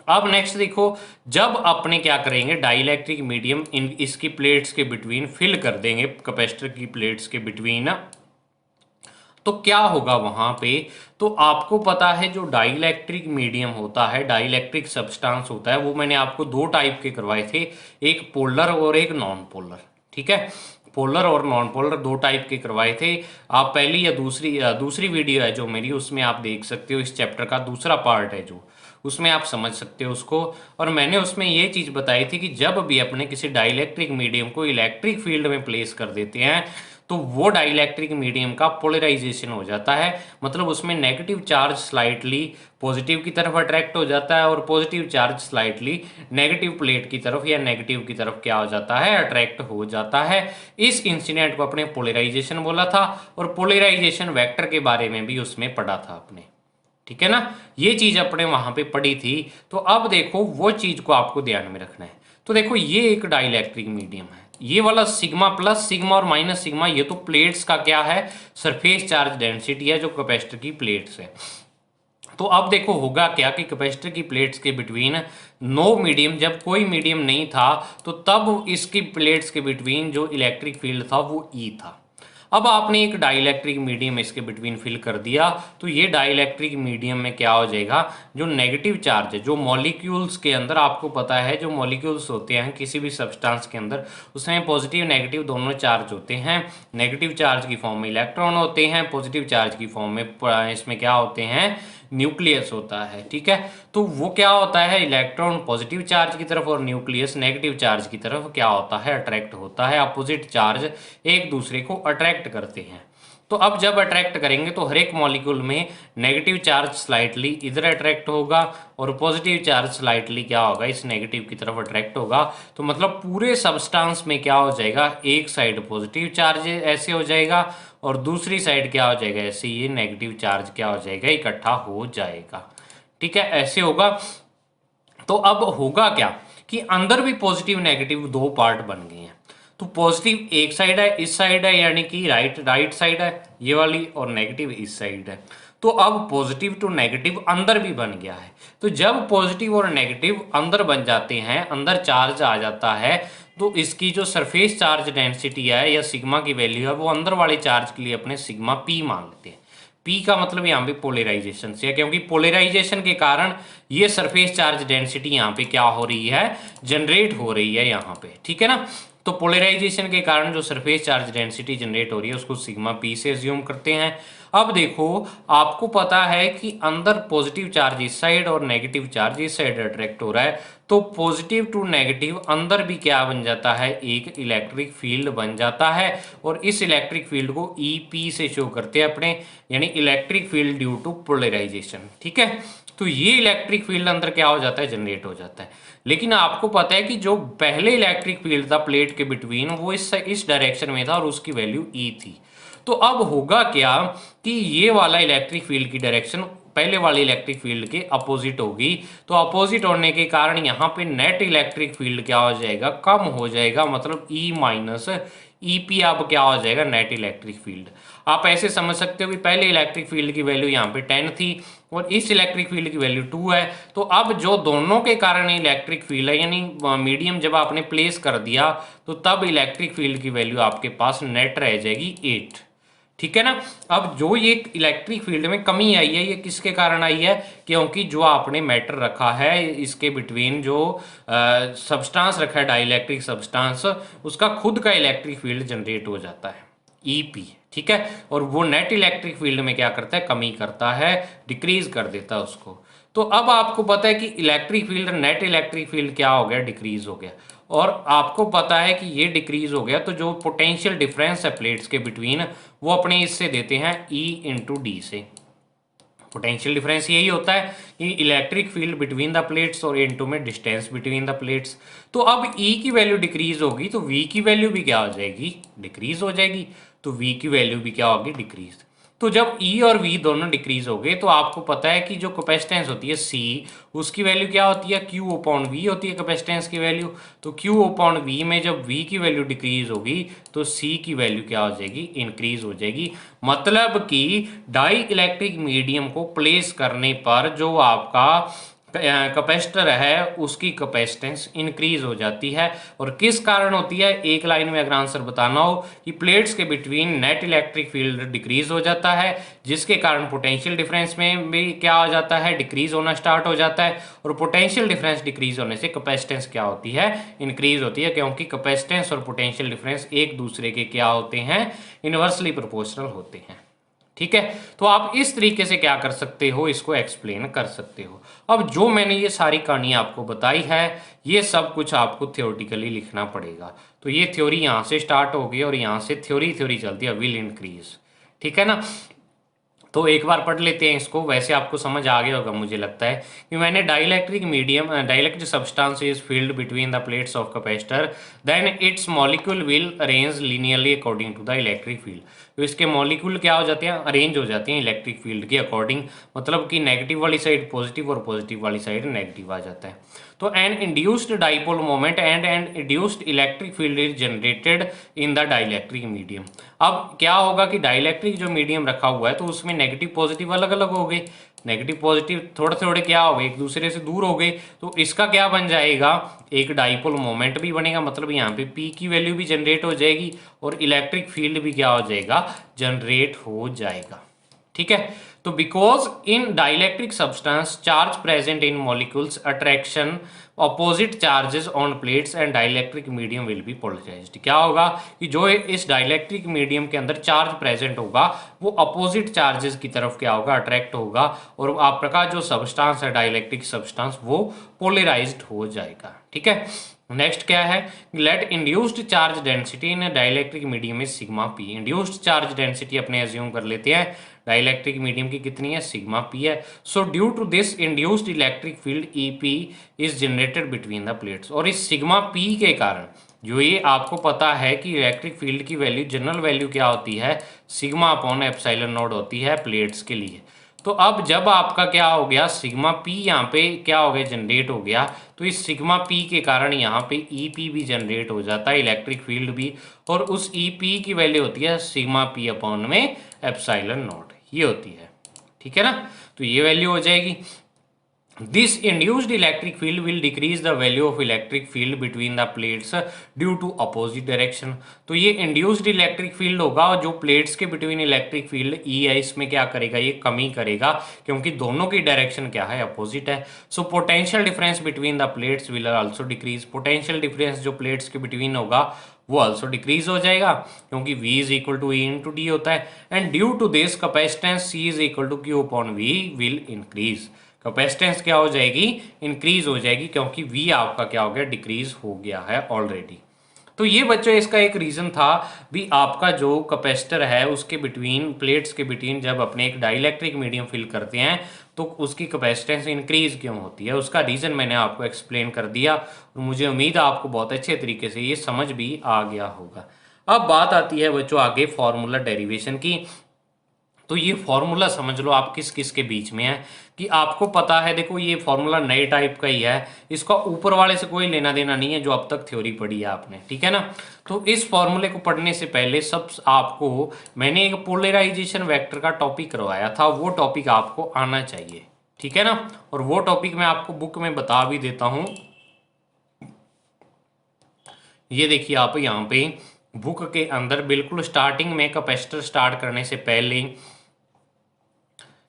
अब नेक्स्ट देखो, जब अपने क्या करेंगे, डाइलेक्ट्रिक मीडियम इन इसकी प्लेट्स के बिटवीन फिल कर देंगे, कैपेसिटर की प्लेट्स के बिटवीन, तो क्या होगा वहां पे। तो आपको पता है जो डाइलेक्ट्रिक मीडियम होता है, डाइलेक्ट्रिक सब्सटेंस होता है, वो मैंने आपको दो टाइप के करवाए थे, एक पोलर और एक नॉन पोलर, ठीक है। पोलर और नॉन पोलर दो टाइप के करवाए थे। आप पहली या दूसरी वीडियो है जो मेरी, उसमें आप देख सकते हो, इस चैप्टर का दूसरा पार्ट है जो, उसमें आप समझ सकते हो उसको। और मैंने उसमें ये चीज़ बताई थी कि जब भी अपने किसी डाइलेक्ट्रिक मीडियम को इलेक्ट्रिक फील्ड में प्लेस कर देते हैं तो वो डाइलेक्ट्रिक मीडियम का पोलराइजेशन हो जाता है, मतलब उसमें नेगेटिव चार्ज स्लाइटली पॉजिटिव की तरफ अट्रैक्ट हो जाता है और positive charge slightly negative plate की तरफ या नेगेटिव की तरफ क्या हो जाता है, अट्रैक्ट हो जाता है। इस इंसिडेंट को अपने पोलराइजेशन बोला था, और पोलराइजेशन वेक्टर के बारे में भी उसमें पढ़ा था अपने, ठीक है ना। ये चीज अपने वहां पे पढ़ी थी। तो अब देखो, वो चीज को आपको ध्यान में रखना है। तो देखो, ये एक डाइलेक्ट्रिक मीडियम है, ये वाला सिग्मा प्लस सिग्मा और माइनस सिग्मा, ये तो प्लेट्स का क्या है, सरफेस चार्ज डेंसिटी है जो कैपेसिटर की प्लेट्स है। तो अब देखो होगा क्या कि कैपेसिटर की प्लेट्स के बिटवीन नो मीडियम, जब कोई मीडियम नहीं था तो तब इसकी प्लेट्स के बिटवीन जो इलेक्ट्रिक फील्ड था वो ई था। अब आपने एक डाइलेक्ट्रिक मीडियम इसके बिटवीन फिल कर दिया तो ये डाइलेक्ट्रिक मीडियम में क्या हो जाएगा, जो नेगेटिव चार्ज है, जो मॉलिक्यूल्स के अंदर आपको पता है जो मॉलिक्यूल्स होते हैं किसी भी सब्सटेंस के अंदर, उसमें पॉजिटिव नेगेटिव दोनों चार्ज होते हैं। नेगेटिव चार्ज की फॉर्म में इलेक्ट्रॉन होते हैं, पॉजिटिव चार्ज की फॉर्म में इसमें क्या होते हैं, न्यूक्लियस होता है, ठीक है। तो वो क्या होता है, इलेक्ट्रॉन पॉजिटिव चार्ज की तरफ और न्यूक्लियस नेगेटिव चार्ज की तरफ क्या होता है, अट्रैक्ट होता है। अपोजिट चार्ज एक दूसरे को अट्रैक्ट करते हैं। तो अब जब अट्रैक्ट करेंगे तो हर एक मॉलिक्यूल में नेगेटिव चार्ज स्लाइटली इधर अट्रैक्ट होगा और पॉजिटिव चार्ज स्लाइटली क्या होगा, इस नेगेटिव की तरफ अट्रैक्ट होगा। तो मतलब पूरे सब्सटेंस में क्या हो जाएगा, एक साइड पॉजिटिव चार्ज ऐसे हो जाएगा और दूसरी साइड क्या हो जाएगा, ऐसे ये नेगेटिव चार्ज क्या हो जाएगा, इकट्ठा हो जाएगा, ठीक है, ऐसे होगा। तो अब होगा क्या कि अंदर भी पॉजिटिव नेगेटिव दो पार्ट बन गए हैं। तो पॉजिटिव एक साइड है, इस साइड है, यानी कि राइट साइड है ये वाली, और नेगेटिव इस साइड है। तो अब पॉजिटिव टू नेगेटिव अंदर भी बन गया है। तो जब पॉजिटिव और नेगेटिव अंदर बन जाते हैं, अंदर चार्ज आ जाता है, तो इसकी जो सरफेस चार्ज डेंसिटी है या सिग्मा की वैल्यू है वो अंदर वाले चार्ज के लिए अपने सिग्मा पी मान लेते हैं। पी का मतलब यहाँ पे पोलराइजेशन से है, क्योंकि पोलराइजेशन के कारण ये सरफेस चार्ज डेंसिटी यहाँ पे क्या हो रही है, जनरेट हो रही है यहाँ पे, ठीक है ना। तो पोलराइजेशन के कारण जो सरफेस चार्ज डेंसिटी जनरेट हो रही है उसको सिग्मा पी से अज्यूम करते हैं। अब देखो, आपको पता है कि अंदर पॉजिटिव चार्ज इस साइड और नेगेटिव चार्ज इस साइड अट्रैक्ट हो रहा है, तो पॉजिटिव टू नेगेटिव अंदर भी क्या बन जाता है, एक इलेक्ट्रिक फील्ड बन जाता है। और इस इलेक्ट्रिक फील्ड को ई पी से शो करते हैं अपने, यानी electric field due to polarisation, ठीक है। तो ये इलेक्ट्रिक फील्ड अंदर क्या हो जाता है, जनरेट हो जाता है। लेकिन आपको पता है कि जो पहले इलेक्ट्रिक फील्ड था प्लेट के बिटवीन वो इस डायरेक्शन में था और उसकी वैल्यू ई थी। तो अब होगा क्या कि ये वाला इलेक्ट्रिक फील्ड की डायरेक्शन पहले वाली इलेक्ट्रिक फील्ड के अपोजिट होगी। तो अपोजिट होने के कारण यहाँ पे नेट इलेक्ट्रिक फील्ड क्या हो जाएगा, कम हो जाएगा, मतलब ई माइनस ई पी अब क्या हो जाएगा, नेट इलेक्ट्रिक फील्ड। आप ऐसे समझ सकते हो कि पहले इलेक्ट्रिक फील्ड की वैल्यू यहाँ पे 10 थी और इस इलेक्ट्रिक फील्ड की वैल्यू 2 है। तो अब जो दोनों के कारण इलेक्ट्रिक फील्ड है, यानी मीडियम जब आपने प्लेस कर दिया तो तब इलेक्ट्रिक फील्ड की वैल्यू आपके पास नेट रह जाएगी 8। ठीक है ना। अब जो ये इलेक्ट्रिक फील्ड में कमी आई है ये किसके कारण आई है, क्योंकि जो आपने मैटर रखा है इसके बिटवीन जो सब्सटेंस रखा है डाइलेक्ट्रिक सब्सटेंस, उसका खुद का इलेक्ट्रिक फील्ड जनरेट हो जाता है ईपी। ठीक है, और वो नेट इलेक्ट्रिक फील्ड में क्या करता है, कमी करता है, डिक्रीज कर देता है उसको। तो अब आपको पता है कि electric field net electric field क्या हो गया, डिक्रीज हो गया। और आपको पता है कि ये डिक्रीज हो गया तो जो पोटेंशियल डिफरेंस है प्लेट्स के बिटवीन वो अपने इससे देते हैं E इंटू डी से। पोटेंशियल डिफरेंस यही होता है कि electric field between the plates और इनटू में डिस्टेंस बिटवीन द प्लेट्स। तो अब E की वैल्यू डिक्रीज होगी तो V की वैल्यू भी क्या हो जाएगी, डिक्रीज हो जाएगी। तो V की वैल्यू भी क्या होगी, डिक्रीज। तो जब E और V दोनों डिक्रीज हो गए तो आपको पता है कि जो कैपेसिटेंस होती है C, उसकी वैल्यू क्या होती है, Q अपॉन V होती है कैपेसिटेंस की वैल्यू। तो Q अपॉन V में जब V की वैल्यू डिक्रीज होगी तो C की वैल्यू क्या हो जाएगी, इंक्रीज हो जाएगी। मतलब कि डाई इलेक्ट्रिक मीडियम को प्लेस करने पर जो आपका कैपेसिटर है उसकी कैपेसिटेंस इंक्रीज हो जाती है। और किस कारण होती है, एक लाइन में अगर आंसर बताना हो कि प्लेट्स के between net electric field decrease हो जाता है, जिसके कारण पोटेंशियल डिफरेंस में भी क्या हो जाता है, डिक्रीज होना स्टार्ट हो जाता है। और पोटेंशियल डिफरेंस डिक्रीज होने से कैपेसिटेंस क्या होती है, इंक्रीज होती है, क्योंकि कैपेसिटेंस और पोटेंशियल डिफरेंस एक दूसरे के क्या होते हैं, इनवर्सली प्रोपोर्शनल होते हैं। ठीक है, तो आप इस तरीके से क्या कर सकते हो, इसको एक्सप्लेन कर सकते हो। अब जो मैंने ये सारी कहानी आपको बताई है ये सब कुछ आपको थ्योरेटिकली लिखना पड़ेगा। तो ये थ्योरी यहाँ से स्टार्ट होगी और यहाँ से थ्योरी चलती है, विल इंक्रीज। ठीक है ना। तो एक बार पढ़ लेते हैं इसको, वैसे आपको समझ आ गया होगा मुझे लगता है कि मैंने dielectric medium dielectric substance is field between the plates of capacitor then its molecule will arrange linearly according to the electric field. तो इसके मॉलिक्यूल क्या हो जाते हैं, अरेंज हो जाते हैं इलेक्ट्रिक फील्ड के अकॉर्डिंग, मतलब कि नेगेटिव वाली साइड पॉजिटिव और पॉजिटिव वाली साइड नेगेटिव आ जाता है। तो an induced dipole moment and induced electric field is generated in the dielectric medium. अब क्या होगा कि डाइलेक्ट्रिक जो मीडियम रखा हुआ है तो उसमें नेगेटिव पॉजिटिव अलग अलग हो गए, नेगेटिव पॉजिटिव थोड़े थोड़े क्या हो गए, एक दूसरे से दूर हो गए। तो इसका क्या बन जाएगा, एक डाइपोल मोमेंट भी बनेगा, मतलब यहाँ पे P की वैल्यू भी जनरेट हो जाएगी और इलेक्ट्रिक फील्ड भी क्या हो जाएगा, जनरेट हो जाएगा। ठीक है, तो because in dielectric substance charge present in molecules attraction opposite charges on plates and dielectric medium will be polarised. क्या होगा कि जो इस डाइलेक्ट्रिक मीडियम के अंदर चार्ज प्रेजेंट होगा वो अपोजिट चार्जेस की तरफ क्या होगा, अट्रैक्ट होगा और आपका जो सब्सटेंस है डाइलेक्ट्रिक सब्सटेंस वो पोलराइज्ड हो जाएगा। ठीक है, नेक्स्ट क्या है, let induced charge density in dielectric medium is sigma P. Induced charge density अपने एज्यूम कर लेते हैं डाइलेक्ट्रिक मीडियम की कितनी है, सिग्मा पी है। So due to this induced electric field E P is generated between the plates. और इस सिग्मा पी के कारण जो ये आपको पता है कि इलेक्ट्रिक फील्ड की वैल्यू जनरल वैल्यू क्या होती है, सिग्मा अपॉन एप्सिलॉन नॉट होती है प्लेट्स के लिए। तो अब जब आपका क्या हो गया, सिग्मा पी यहाँ पे क्या हो गया, जनरेट हो गया, तो इस सिग्मा पी के कारण यहाँ पे ई पी भी जनरेट हो जाता है, इलेक्ट्रिक फील्ड भी, और उस ई पी की वैल्यू होती है सिग्मा पी अपॉन में एप्सिलॉन नॉट, ये होती है। ठीक है ना, तो ये वैल्यू हो जाएगी। This induced electric field will decrease the value of electric field between the plates due to opposite direction। तो ये induced electric field होगा और जो प्लेट्स के बिटवीन इलेक्ट्रिक फील्ड E है इसमें क्या करेगा, ये कमी करेगा, क्योंकि दोनों की डायरेक्शन क्या है, अपोजिट है। So potential difference between the plates will also decrease. Potential difference जो प्लेट्स के बिटवीन होगा वो आल्सो डिक्रीज हो जाएगा, क्योंकि V is equal to E into D होता है। And due to this capacitance C is equal to Q upon V will increase. Capacitance क्या हो जाएगी, इंक्रीज हो जाएगी, क्योंकि V आपका क्या हो गया, डिक्रीज हो गया है ऑलरेडी। तो ये बच्चों इसका एक रीज़न था भी, आपका जो कैपेसिटर है उसके बिटवीन प्लेट्स के बिटवीन जब अपने एक डाइलेक्ट्रिक मीडियम फिल करते हैं तो उसकी कैपेसिटेंस इंक्रीज क्यों होती है, उसका रीज़न मैंने आपको एक्सप्लेन कर दिया और मुझे उम्मीद है आपको बहुत अच्छे तरीके से ये समझ भी आ गया होगा। अब बात आती है बच्चों आगे फार्मूला डेरिवेशन की। तो ये फॉर्मूला समझ लो आप किस किस के बीच में है, कि आपको पता है देखो ये फॉर्मूला नए टाइप का ही है, इसका ऊपर वाले से कोई लेना देना नहीं है जो अब तक थ्योरी पढ़ी है आपने, ठीक है ना। तो इस फॉर्मूले को पढ़ने से पहले सब आपको मैंने एक पोलराइजेशन वेक्टर का टॉपिक करवाया था, वो टॉपिक आपको आना चाहिए, ठीक है ना। और वो टॉपिक मैं आपको बुक में बता भी देता हूँ। ये देखिए आप यहाँ पे बुक के अंदर बिल्कुल स्टार्टिंग में कैपेसिटर स्टार्ट करने से पहले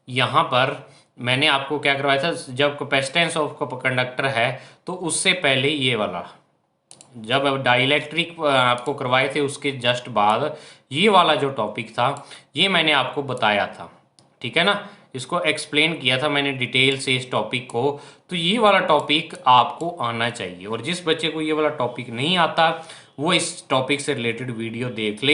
यहाँ पर मैंने आपको क्या करवाया था, जब कैपेसिटेंस ऑफ कंडक्टर है तो उससे पहले ये वाला, जब डाइलेक्ट्रिक आपको करवाए थे उसके जस्ट बाद ये वाला जो टॉपिक था ये मैंने आपको बताया था, ठीक है ना। इसको एक्सप्लेन किया था मैंने डिटेल से इस टॉपिक को। तो ये वाला टॉपिक आपको आना चाहिए, और जिस बच्चे को ये वाला टॉपिक नहीं आता वो इस टॉपिक से रिलेटेड वीडियो देख ले।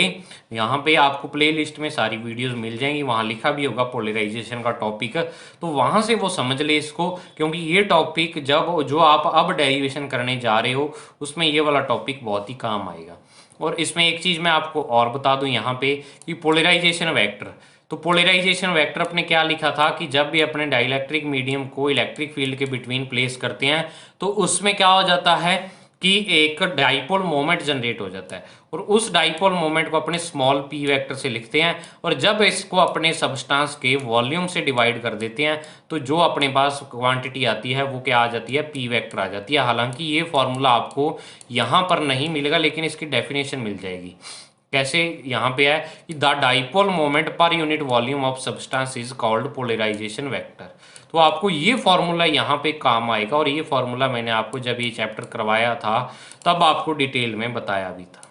यहाँ पे आपको प्लेलिस्ट में सारी वीडियोस मिल जाएंगी, वहाँ लिखा भी होगा पोलराइजेशन का टॉपिक, तो वहाँ से वो समझ ले इसको, क्योंकि ये टॉपिक जब जो आप अब डेरिवेशन करने जा रहे हो उसमें ये वाला टॉपिक बहुत ही काम आएगा। और इसमें एक चीज़ मैं आपको और बता दूं यहाँ पे कि पोलराइजेशन वेक्टर, तो पोलराइजेशन वेक्टर अपने क्या लिखा था कि जब भी अपने डाइलेक्ट्रिक मीडियम को इलेक्ट्रिक फील्ड के बिटवीन प्लेस करते हैं तो उसमें क्या हो जाता है कि एक डाइपोल मोमेंट जनरेट हो जाता है, और उस डाइपोल मोमेंट को अपने स्मॉल पी वेक्टर से लिखते हैं, और जब इसको अपने सब्सटेंस के वॉल्यूम से डिवाइड कर देते हैं तो जो अपने पास क्वांटिटी आती है वो क्या आ जाती है, पी वेक्टर आ जाती है। हालांकि ये फॉर्मूला आपको यहाँ पर नहीं मिलेगा लेकिन इसकी डेफिनेशन मिल जाएगी। कैसे, यहाँ पे है कि the dipole moment per unit volume of substance is called polarisation vector. तो आपको ये फॉर्मूला यहाँ पे काम आएगा, और ये फॉर्मूला मैंने आपको जब ये चैप्टर करवाया था तब आपको डिटेल में बताया भी था,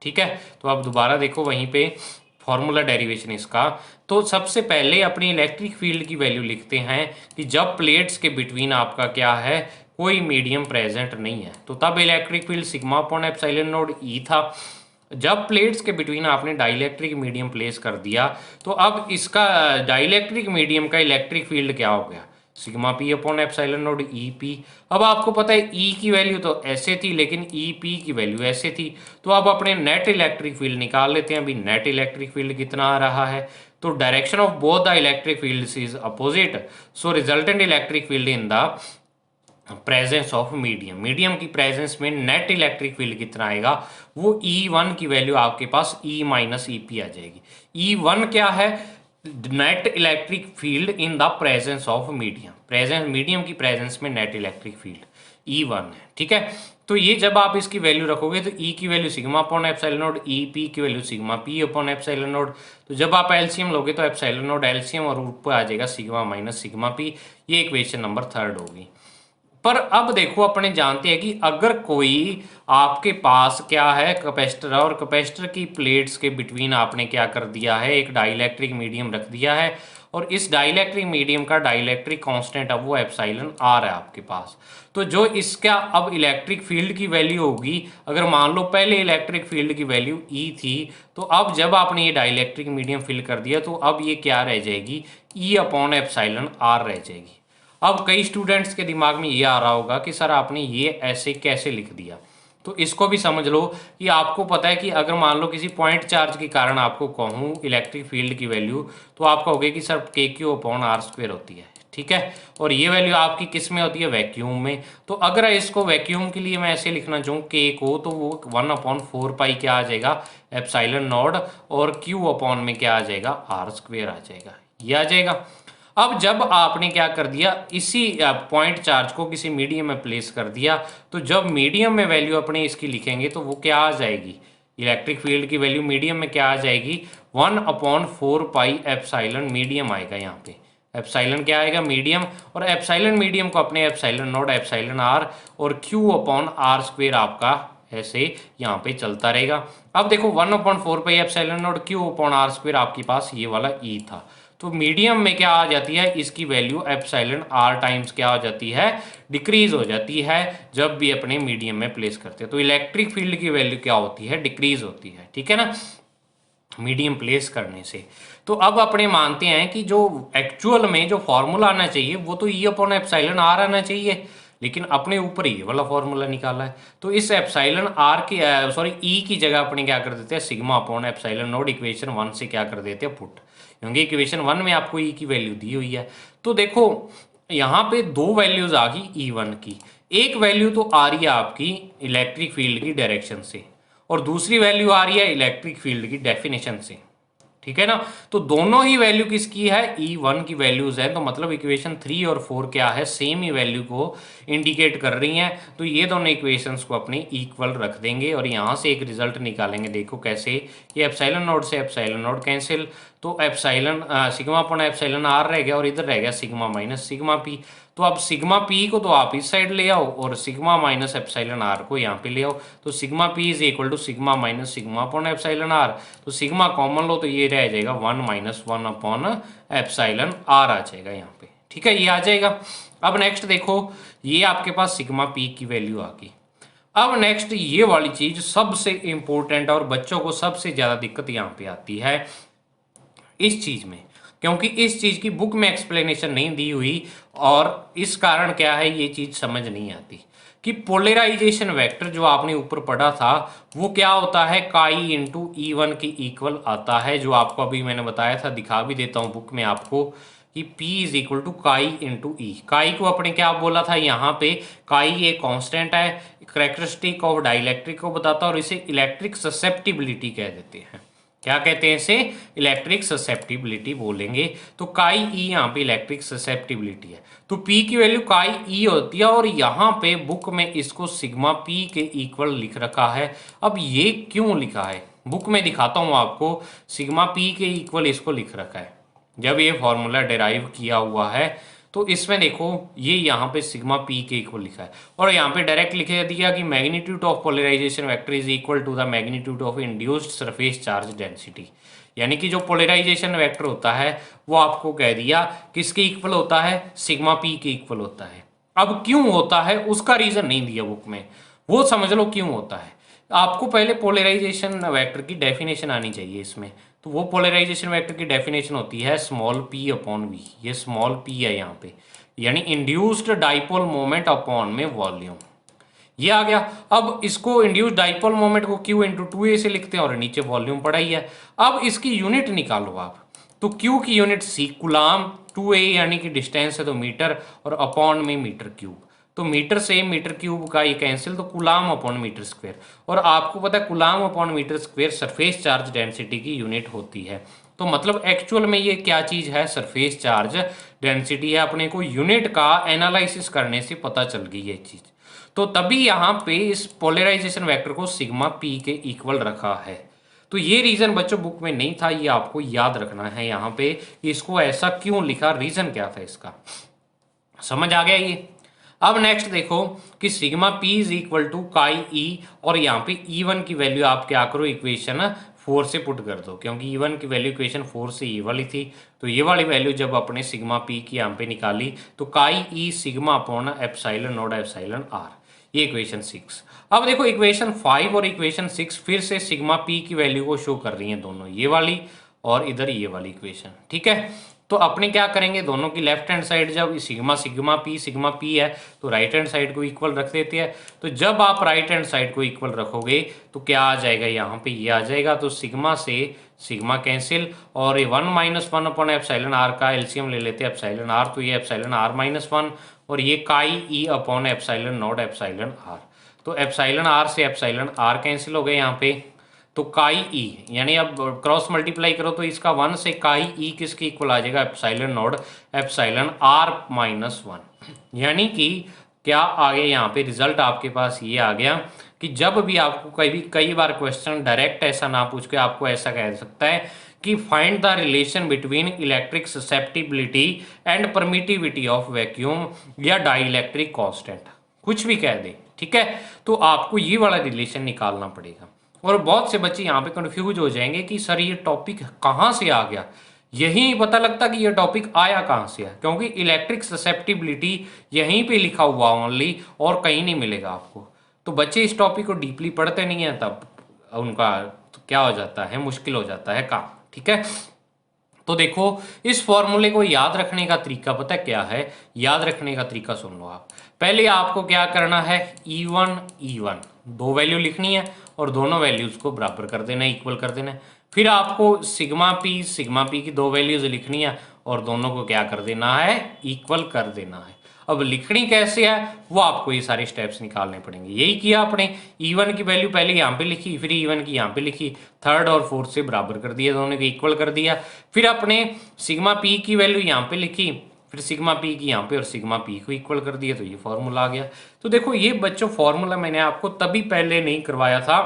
ठीक है। तो आप दोबारा देखो वहीं पे फॉर्मूला डेरिवेशन इसका। तो सबसे पहले अपनी इलेक्ट्रिक फील्ड की वैल्यू लिखते हैं कि जब प्लेट्स के बिटवीन आपका क्या है, कोई मीडियम प्रेजेंट नहीं है, तो तब electric field sigma upon epsilon naught E था। जब प्लेट्स के बिटवीन आपने डाइलेक्ट्रिक मीडियम प्लेस कर दिया तो अब इसका डाइलेक्ट्रिक मीडियम का इलेक्ट्रिक फील्ड क्या हो गया, sigma P upon epsilon naught E P. अब आपको पता है ई की वैल्यू तो ऐसे थी लेकिन ई पी की वैल्यू ऐसे थी, तो अब अपने नेट इलेक्ट्रिक फील्ड निकाल लेते हैं। अभी नेट इलेक्ट्रिक फील्ड कितना आ रहा है, तो direction of both the electric field is opposite, so resultant electric field in the presence of medium की प्रेजेंस में नेट इलेक्ट्रिक फील्ड कितना आएगा, वो E1 की वैल्यू आपके पास E माइनस ई पी आ जाएगी। E1 क्या है, net electric field in the presence of medium की प्रेजेंस में नेट इलेक्ट्रिक फील्ड E1 है, ठीक है। तो ये जब आप इसकी वैल्यू रखोगे तो E की value sigma upon epsilon naught, E P की value sigma P upon epsilon naught. तो जब आप एलसीएम लोगे तो एप्सिलॉन नोड एलसीएम और ऊपर आ जाएगा सिग्मा माइनस सिग्मा पी। ये इक्वेशन नंबर 3 होगी। पर अब देखो अपने जानते हैं कि अगर कोई आपके पास क्या है कैपेसिटर, और कैपेसिटर की प्लेट्स के बिटवीन आपने क्या कर दिया है, एक डाइलेक्ट्रिक मीडियम रख दिया है, और इस डाइलेक्ट्रिक मीडियम का डाइलेक्ट्रिक कांस्टेंट अब वो एप्सिलॉन आर है आपके पास। तो जो इसका अब इलेक्ट्रिक फील्ड की वैल्यू होगी, अगर मान लो पहले इलेक्ट्रिक फील्ड की वैल्यू ई थी, तो अब जब आपने ये डाइलेक्ट्रिक मीडियम फिल कर दिया तो अब ये क्या रह जाएगी, ई अपॉन एप्सिलॉन आर रह जाएगी। अब कई स्टूडेंट्स के दिमाग में ये आ रहा होगा कि सर आपने ये ऐसे कैसे लिख दिया, तो इसको भी समझ लो कि आपको पता है कि अगर मान लो किसी पॉइंट चार्ज के कारण आपको कहूँ इलेक्ट्रिक फील्ड की वैल्यू, तो आप कहोगे कि सर के क्यू अपॉन आर स्क्वायर होती है, ठीक है। और ये वैल्यू आपकी किस में होती है, वैक्यूम में। तो अगर इसको वैक्यूम के लिए मैं ऐसे लिखना चाहूँ के को, तो वो 1/4 पाई क्या आ जाएगा, एप्सिलॉन नॉट, और क्यू अपॉन में क्या आ जाएगा, आर स्क्वायर आ जाएगा, ये आ जाएगा। अब जब आपने क्या कर दिया, इसी पॉइंट चार्ज को किसी मीडियम में प्लेस कर दिया, तो जब मीडियम में वैल्यू अपने इसकी लिखेंगे तो वो क्या आ जाएगी, इलेक्ट्रिक फील्ड की वैल्यू मीडियम में क्या आ जाएगी, 1/4 पाई एप्सिलॉन मीडियम आएगा। यहाँ पे एप्सिलॉन क्या आएगा, मीडियम, और एप्सिलॉन मीडियम को अपने एप्सिलॉन नॉट एप्सिलॉन आर और क्यू अपॉन आर स्क्वायर आपका ऐसे यहाँ पे चलता रहेगा। अब देखो 1/4 pi epsilon naught Q upon R square आपके पास ये वाला ई था, तो मीडियम में क्या आ जाती है, इसकी वैल्यू एप्सिलॉन आर टाइम्स क्या हो जाती है, डिक्रीज हो जाती है जब भी अपने मीडियम में प्लेस करते हैं। तो इलेक्ट्रिक फील्ड की वैल्यू क्या होती है, डिक्रीज होती है, ठीक है ना। मीडियम प्लेस करने से। तो अब अपने मानते हैं कि जो एक्चुअल में जो फॉर्मूला आना चाहिए वो तो ई अपॉन एप्साइलन आर आना चाहिए, लेकिन अपने ऊपर ही वाला फॉर्मूला निकाला है। तो इस एप्साइलन आर की सॉरी ई की जगह अपने क्या कर देते हैं, sigma upon epsilon node equation 1 से क्या कर देते हैं पुट, क्योंकि इक्वेशन 1 में आपको ई की वैल्यू दी हुई है। तो देखो यहाँ पे दो वैल्यूज आ गई ई वन की, एक वैल्यू तो आ रही है आपकी इलेक्ट्रिक फील्ड की डायरेक्शन से और दूसरी वैल्यू आ रही है इलेक्ट्रिक फील्ड की डेफिनेशन से, ठीक है ना। तो दोनों ही वैल्यू किसकी है, E1 की वैल्यूज है, तो मतलब इक्वेशन 3 और 4 क्या है, सेम ही वैल्यू को इंडिकेट कर रही हैं। तो ये दोनों इक्वेशंस को अपने इक्वल रख देंगे और यहाँ से एक रिजल्ट निकालेंगे। देखो कैसे, ये एप्साइलन नोड से एप्साइलन नोड कैंसिल, तो epsilon sigma upon epsilon are रह गया और इधर रह गया सिग्मा माइनस सिग्मा पी। तो अब सिग्मा पी को तो आप इस साइड ले आओ और सिग्मा माइनस एप्साइलन आर को यहाँ पे ले आओ। तो sigma P is equal to sigma minus sigma upon epsilon R. तो सिग्मा कॉमन लो तो ये रह जाएगा 1 माइनस 1 अपॉन एप्साइलन आर आ जाएगा यहाँ पे, ठीक है, ये आ जाएगा। अब नेक्स्ट देखो, ये आपके पास सिग्मा पी की वैल्यू आ गई। अब नेक्स्ट ये वाली चीज सबसे इंपॉर्टेंट और बच्चों को सबसे ज्यादा दिक्कत यहाँ पे आती है इस चीज में, क्योंकि इस चीज की बुक में एक्सप्लेनेशन नहीं दी हुई और इस कारण क्या है ये चीज समझ नहीं आती कि पोलराइजेशन वेक्टर जो आपने ऊपर पढ़ा था वो क्या होता है, काई इंटू ई वन के इक्वल आता है, जो आपको अभी मैंने बताया था, दिखा भी देता हूँ बुक में आपको कि P इज इक्वल टू काई इंटू ई। काई को अपने क्या बोला था यहाँ पे, काई एक कांस्टेंट है, कैरेक्टरिस्टिक ऑफ डाइलेक्ट्रिक को बताता है और इसे इलेक्ट्रिक ससेप्टिबिलिटी कह देते हैं। क्या कहते हैं इसे, इलेक्ट्रिक ससेप्टिबिलिटी बोलेंगे। तो काई ई यहाँ पे इलेक्ट्रिक ससेप्टिबिलिटी है, तो पी की वैल्यू काई ई होती है और यहाँ पे बुक में इसको सिग्मा पी के इक्वल लिख रखा है। अब ये क्यों लिखा है, बुक में दिखाता हूँ आपको, सिग्मा पी के इक्वल इसको लिख रखा है जब ये फॉर्मूला डेराइव किया हुआ है। तो इसमें देखो ये यहाँ पे सिग्मा पी के इक्वल लिखा है और यहाँ पे डायरेक्ट लिखे दिया कि magnitude of polarisation vector is equal to the magnitude of induced surface charge density, यानी कि जो पोलराइजेशन वेक्टर होता है वो आपको कह दिया किसके इक्वल होता है, सिग्मा पी के इक्वल होता है। अब क्यों होता है उसका रीजन नहीं दिया बुक में, वो समझ लो क्यों होता है। आपको पहले पोलराइजेशन वेक्टर की डेफिनेशन आनी चाहिए इसमें, तो वो पोलराइजेशन वेक्टर की डेफिनेशन होती है स्मॉल p अपॉन वी, ये स्मॉल p है यहाँ पे, यानी इंड्यूस्ड डाइपोल मोमेंट अपॉन में वॉल्यूम, ये आ गया। अब इसको इंड्यूस्ड डाइपोल मोमेंट को q इंटू 2a से लिखते हैं और नीचे वॉल्यूम पड़ा ही है। अब इसकी यूनिट निकालो आप, तो q की यूनिट सी कुलाम, 2a यानी कि डिस्टेंस है तो मीटर और अपॉन में मीटर क्यूब, तो मीटर से मीटर क्यूब का ये कैंसिल, तो कुलाम अपॉन मीटर स्क्वायर, और आपको पता है coulomb upon metre square surface charge density की यूनिट होती है। तो मतलब एक्चुअल में ये क्या चीज है, सरफेस चार्ज डेंसिटी है, अपने को यूनिट का एनालिसिस करने से पता चल गई ये चीज। तो तभी यहाँ पे इस पोलराइजेशन वेक्टर को सिग्मा पी के इक्वल रखा है। तो ये रीजन बच्चों बुक में नहीं था, ये आपको याद रखना है यहाँ पे, इसको ऐसा क्यों लिखा, रीजन क्या था इसका, समझ आ गया ये। अब नेक्स्ट देखो कि sigma P is equal to chi E, और यहाँ पे ई वन की वैल्यू आप क्या करो, इक्वेशन 4 से पुट कर दो, क्योंकि ई वन की वैल्यू इक्वेशन 4 से ये वाली थी। तो ये वाली वैल्यू जब अपने सिग्मा पी की यहाँ पे निकाली तो काई ई sigma upon epsilon not epsilon are, ये इक्वेशन 6। अब देखो इक्वेशन 5 और इक्वेशन 6 फिर से सिग्मा पी की वैल्यू को शो कर रही हैं दोनों, ये वाली और इधर ये वाली इक्वेशन, ठीक है। तो अपने क्या करेंगे, दोनों की लेफ्ट हैंड साइड जब सिग्मा पी है तो राइट हैंड साइड को इक्वल रख देते हैं। तो जब आप राइट हैंड साइड को इक्वल रखोगे तो क्या आ जाएगा, यहाँ पे ये आ जाएगा, तो सिग्मा से सिग्मा कैंसिल और ये 1 माइनस 1 अपॉन एप्साइलन आर का एलसीएम ले लेते हैं एप्साइलन आर, तो ये एप्साइलन आर माइनस 1 और ये काई ई upon epsilon not epsilon R, तो एप्साइलन आर से एप्साइलन आर कैंसिल हो गए यहाँ पे, तो काई ई यानी अब क्रॉस मल्टीप्लाई करो तो इसका 1 से काई ई किसके इक्वल आ जाएगा, epsilon not epsilon are minus 1, यानी कि क्या आ गया यहाँ पे रिजल्ट आपके पास ये आ गया कि जब भी आपको कई बार क्वेश्चन डायरेक्ट ऐसा ना पूछ के आपको ऐसा कह सकता है कि find the relation between electric susceptibility and permittivity of vacuum या डाइलेक्ट्रिक कांस्टेंट, कुछ भी कह दे, ठीक है। तो आपको ये वाला रिलेशन निकालना पड़ेगा और बहुत से बच्चे यहाँ पे कंफ्यूज हो जाएंगे कि सर ये टॉपिक कहाँ से आ गया, यही पता लगता कि ये टॉपिक आया कहाँ से है, क्योंकि इलेक्ट्रिक ससेप्टिबिलिटी यहीं पे लिखा हुआ ओनली और कहीं नहीं मिलेगा आपको। तो बच्चे इस टॉपिक को डीपली पढ़ते नहीं है तब उनका क्या हो जाता है, मुश्किल हो जाता है काम। ठीक है, तो देखो इस फॉर्मूले को याद रखने का तरीका पता है क्या है, याद रखने का तरीका सुन लो आप। पहले आपको क्या करना है, E1 दो वैल्यू लिखनी है और दोनों वैल्यूज को बराबर कर देना है, इक्वल कर देना है। फिर आपको सिग्मा पी की दो वैल्यूज लिखनी है और दोनों को क्या कर देना है, इक्वल कर देना है। अब लिखनी कैसे है वो आपको ये सारे स्टेप्स निकालने पड़ेंगे। यही किया आपने, E1 की वैल्यू पहले यहाँ पे लिखी, फिर E1 की यहाँ पे लिखी, थर्ड और फोर्थ से बराबर कर दिया, दोनों को इक्वल कर दिया। फिर अपने सिग्मा पी की वैल्यू यहाँ पे लिखी, फिर सिग्मा पी की यहाँ पे और सिग्मा पी को इक्वल कर दिया, तो ये फॉर्मूला आ गया। तो देखो ये बच्चों फॉर्मूला मैंने आपको तभी पहले नहीं करवाया था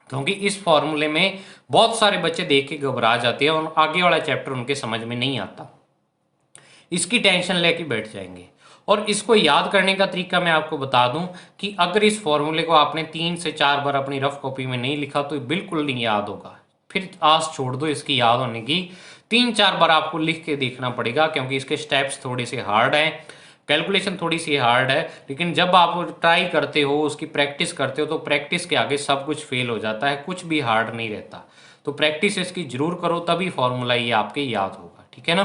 क्योंकि इस फॉर्मूले में बहुत सारे बच्चे देख के घबरा जाते हैं और आगे वाला चैप्टर उनके समझ में नहीं आता, इसकी टेंशन लेके बैठ जाएंगे। और इसको याद करने का तरीका मैं आपको बता दूं कि अगर इस फॉर्मूले को आपने 3 से 4 बार अपनी रफ कॉपी में नहीं लिखा तो बिल्कुल नहीं याद होगा, फिर आस छोड़ दो इसकी याद होने की। 3-4 बार आपको लिख के देखना पड़ेगा क्योंकि इसके स्टेप्स थोड़े से हार्ड हैं, कैलकुलेशन थोड़ी सी हार्ड है, लेकिन जब आप ट्राई करते हो, उसकी प्रैक्टिस करते हो, तो प्रैक्टिस के आगे सब कुछ फेल हो जाता है, कुछ भी हार्ड नहीं रहता। तो प्रैक्टिस इसकी जरूर करो तभी फॉर्मूला ये आपके याद होगा। ठीक है ना,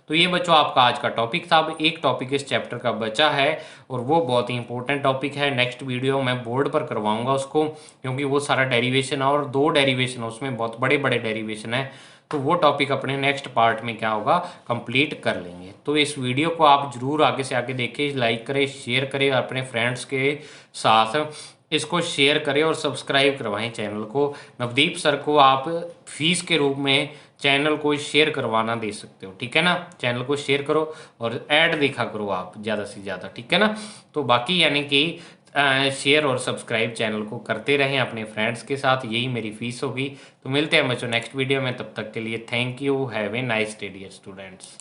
तो ये बच्चों आपका आज का टॉपिक था। अब एक टॉपिक इस चैप्टर का बचा है और वो बहुत ही इंपॉर्टेंट टॉपिक है। नेक्स्ट वीडियो मैं बोर्ड पर करवाऊंगा उसको, क्योंकि वो सारा डेरिवेशन है और 2 डेरिवेशन उसमें बहुत बड़े बड़े डेरिवेशन है, तो वो टॉपिक अपने नेक्स्ट पार्ट में क्या होगा, कंप्लीट कर लेंगे। तो इस वीडियो को आप जरूर आगे से आगे देखें, लाइक करें, शेयर करें, अपने फ्रेंड्स के साथ इसको शेयर करें और सब्सक्राइब करवाएं चैनल को। नवदीप सर को आप फीस के रूप में चैनल को शेयर करवाना दे सकते हो। ठीक है ना, चैनल को शेयर करो और ऐड देखा करो आप ज़्यादा से ज़्यादा। ठीक है ना, तो बाकी यानी कि शेयर और सब्सक्राइब चैनल को करते रहें अपने फ्रेंड्स के साथ, यही मेरी फीस होगी। तो मिलते हैं बच्चों नेक्स्ट वीडियो में, तब तक के लिए thank you, have a nice day dear students.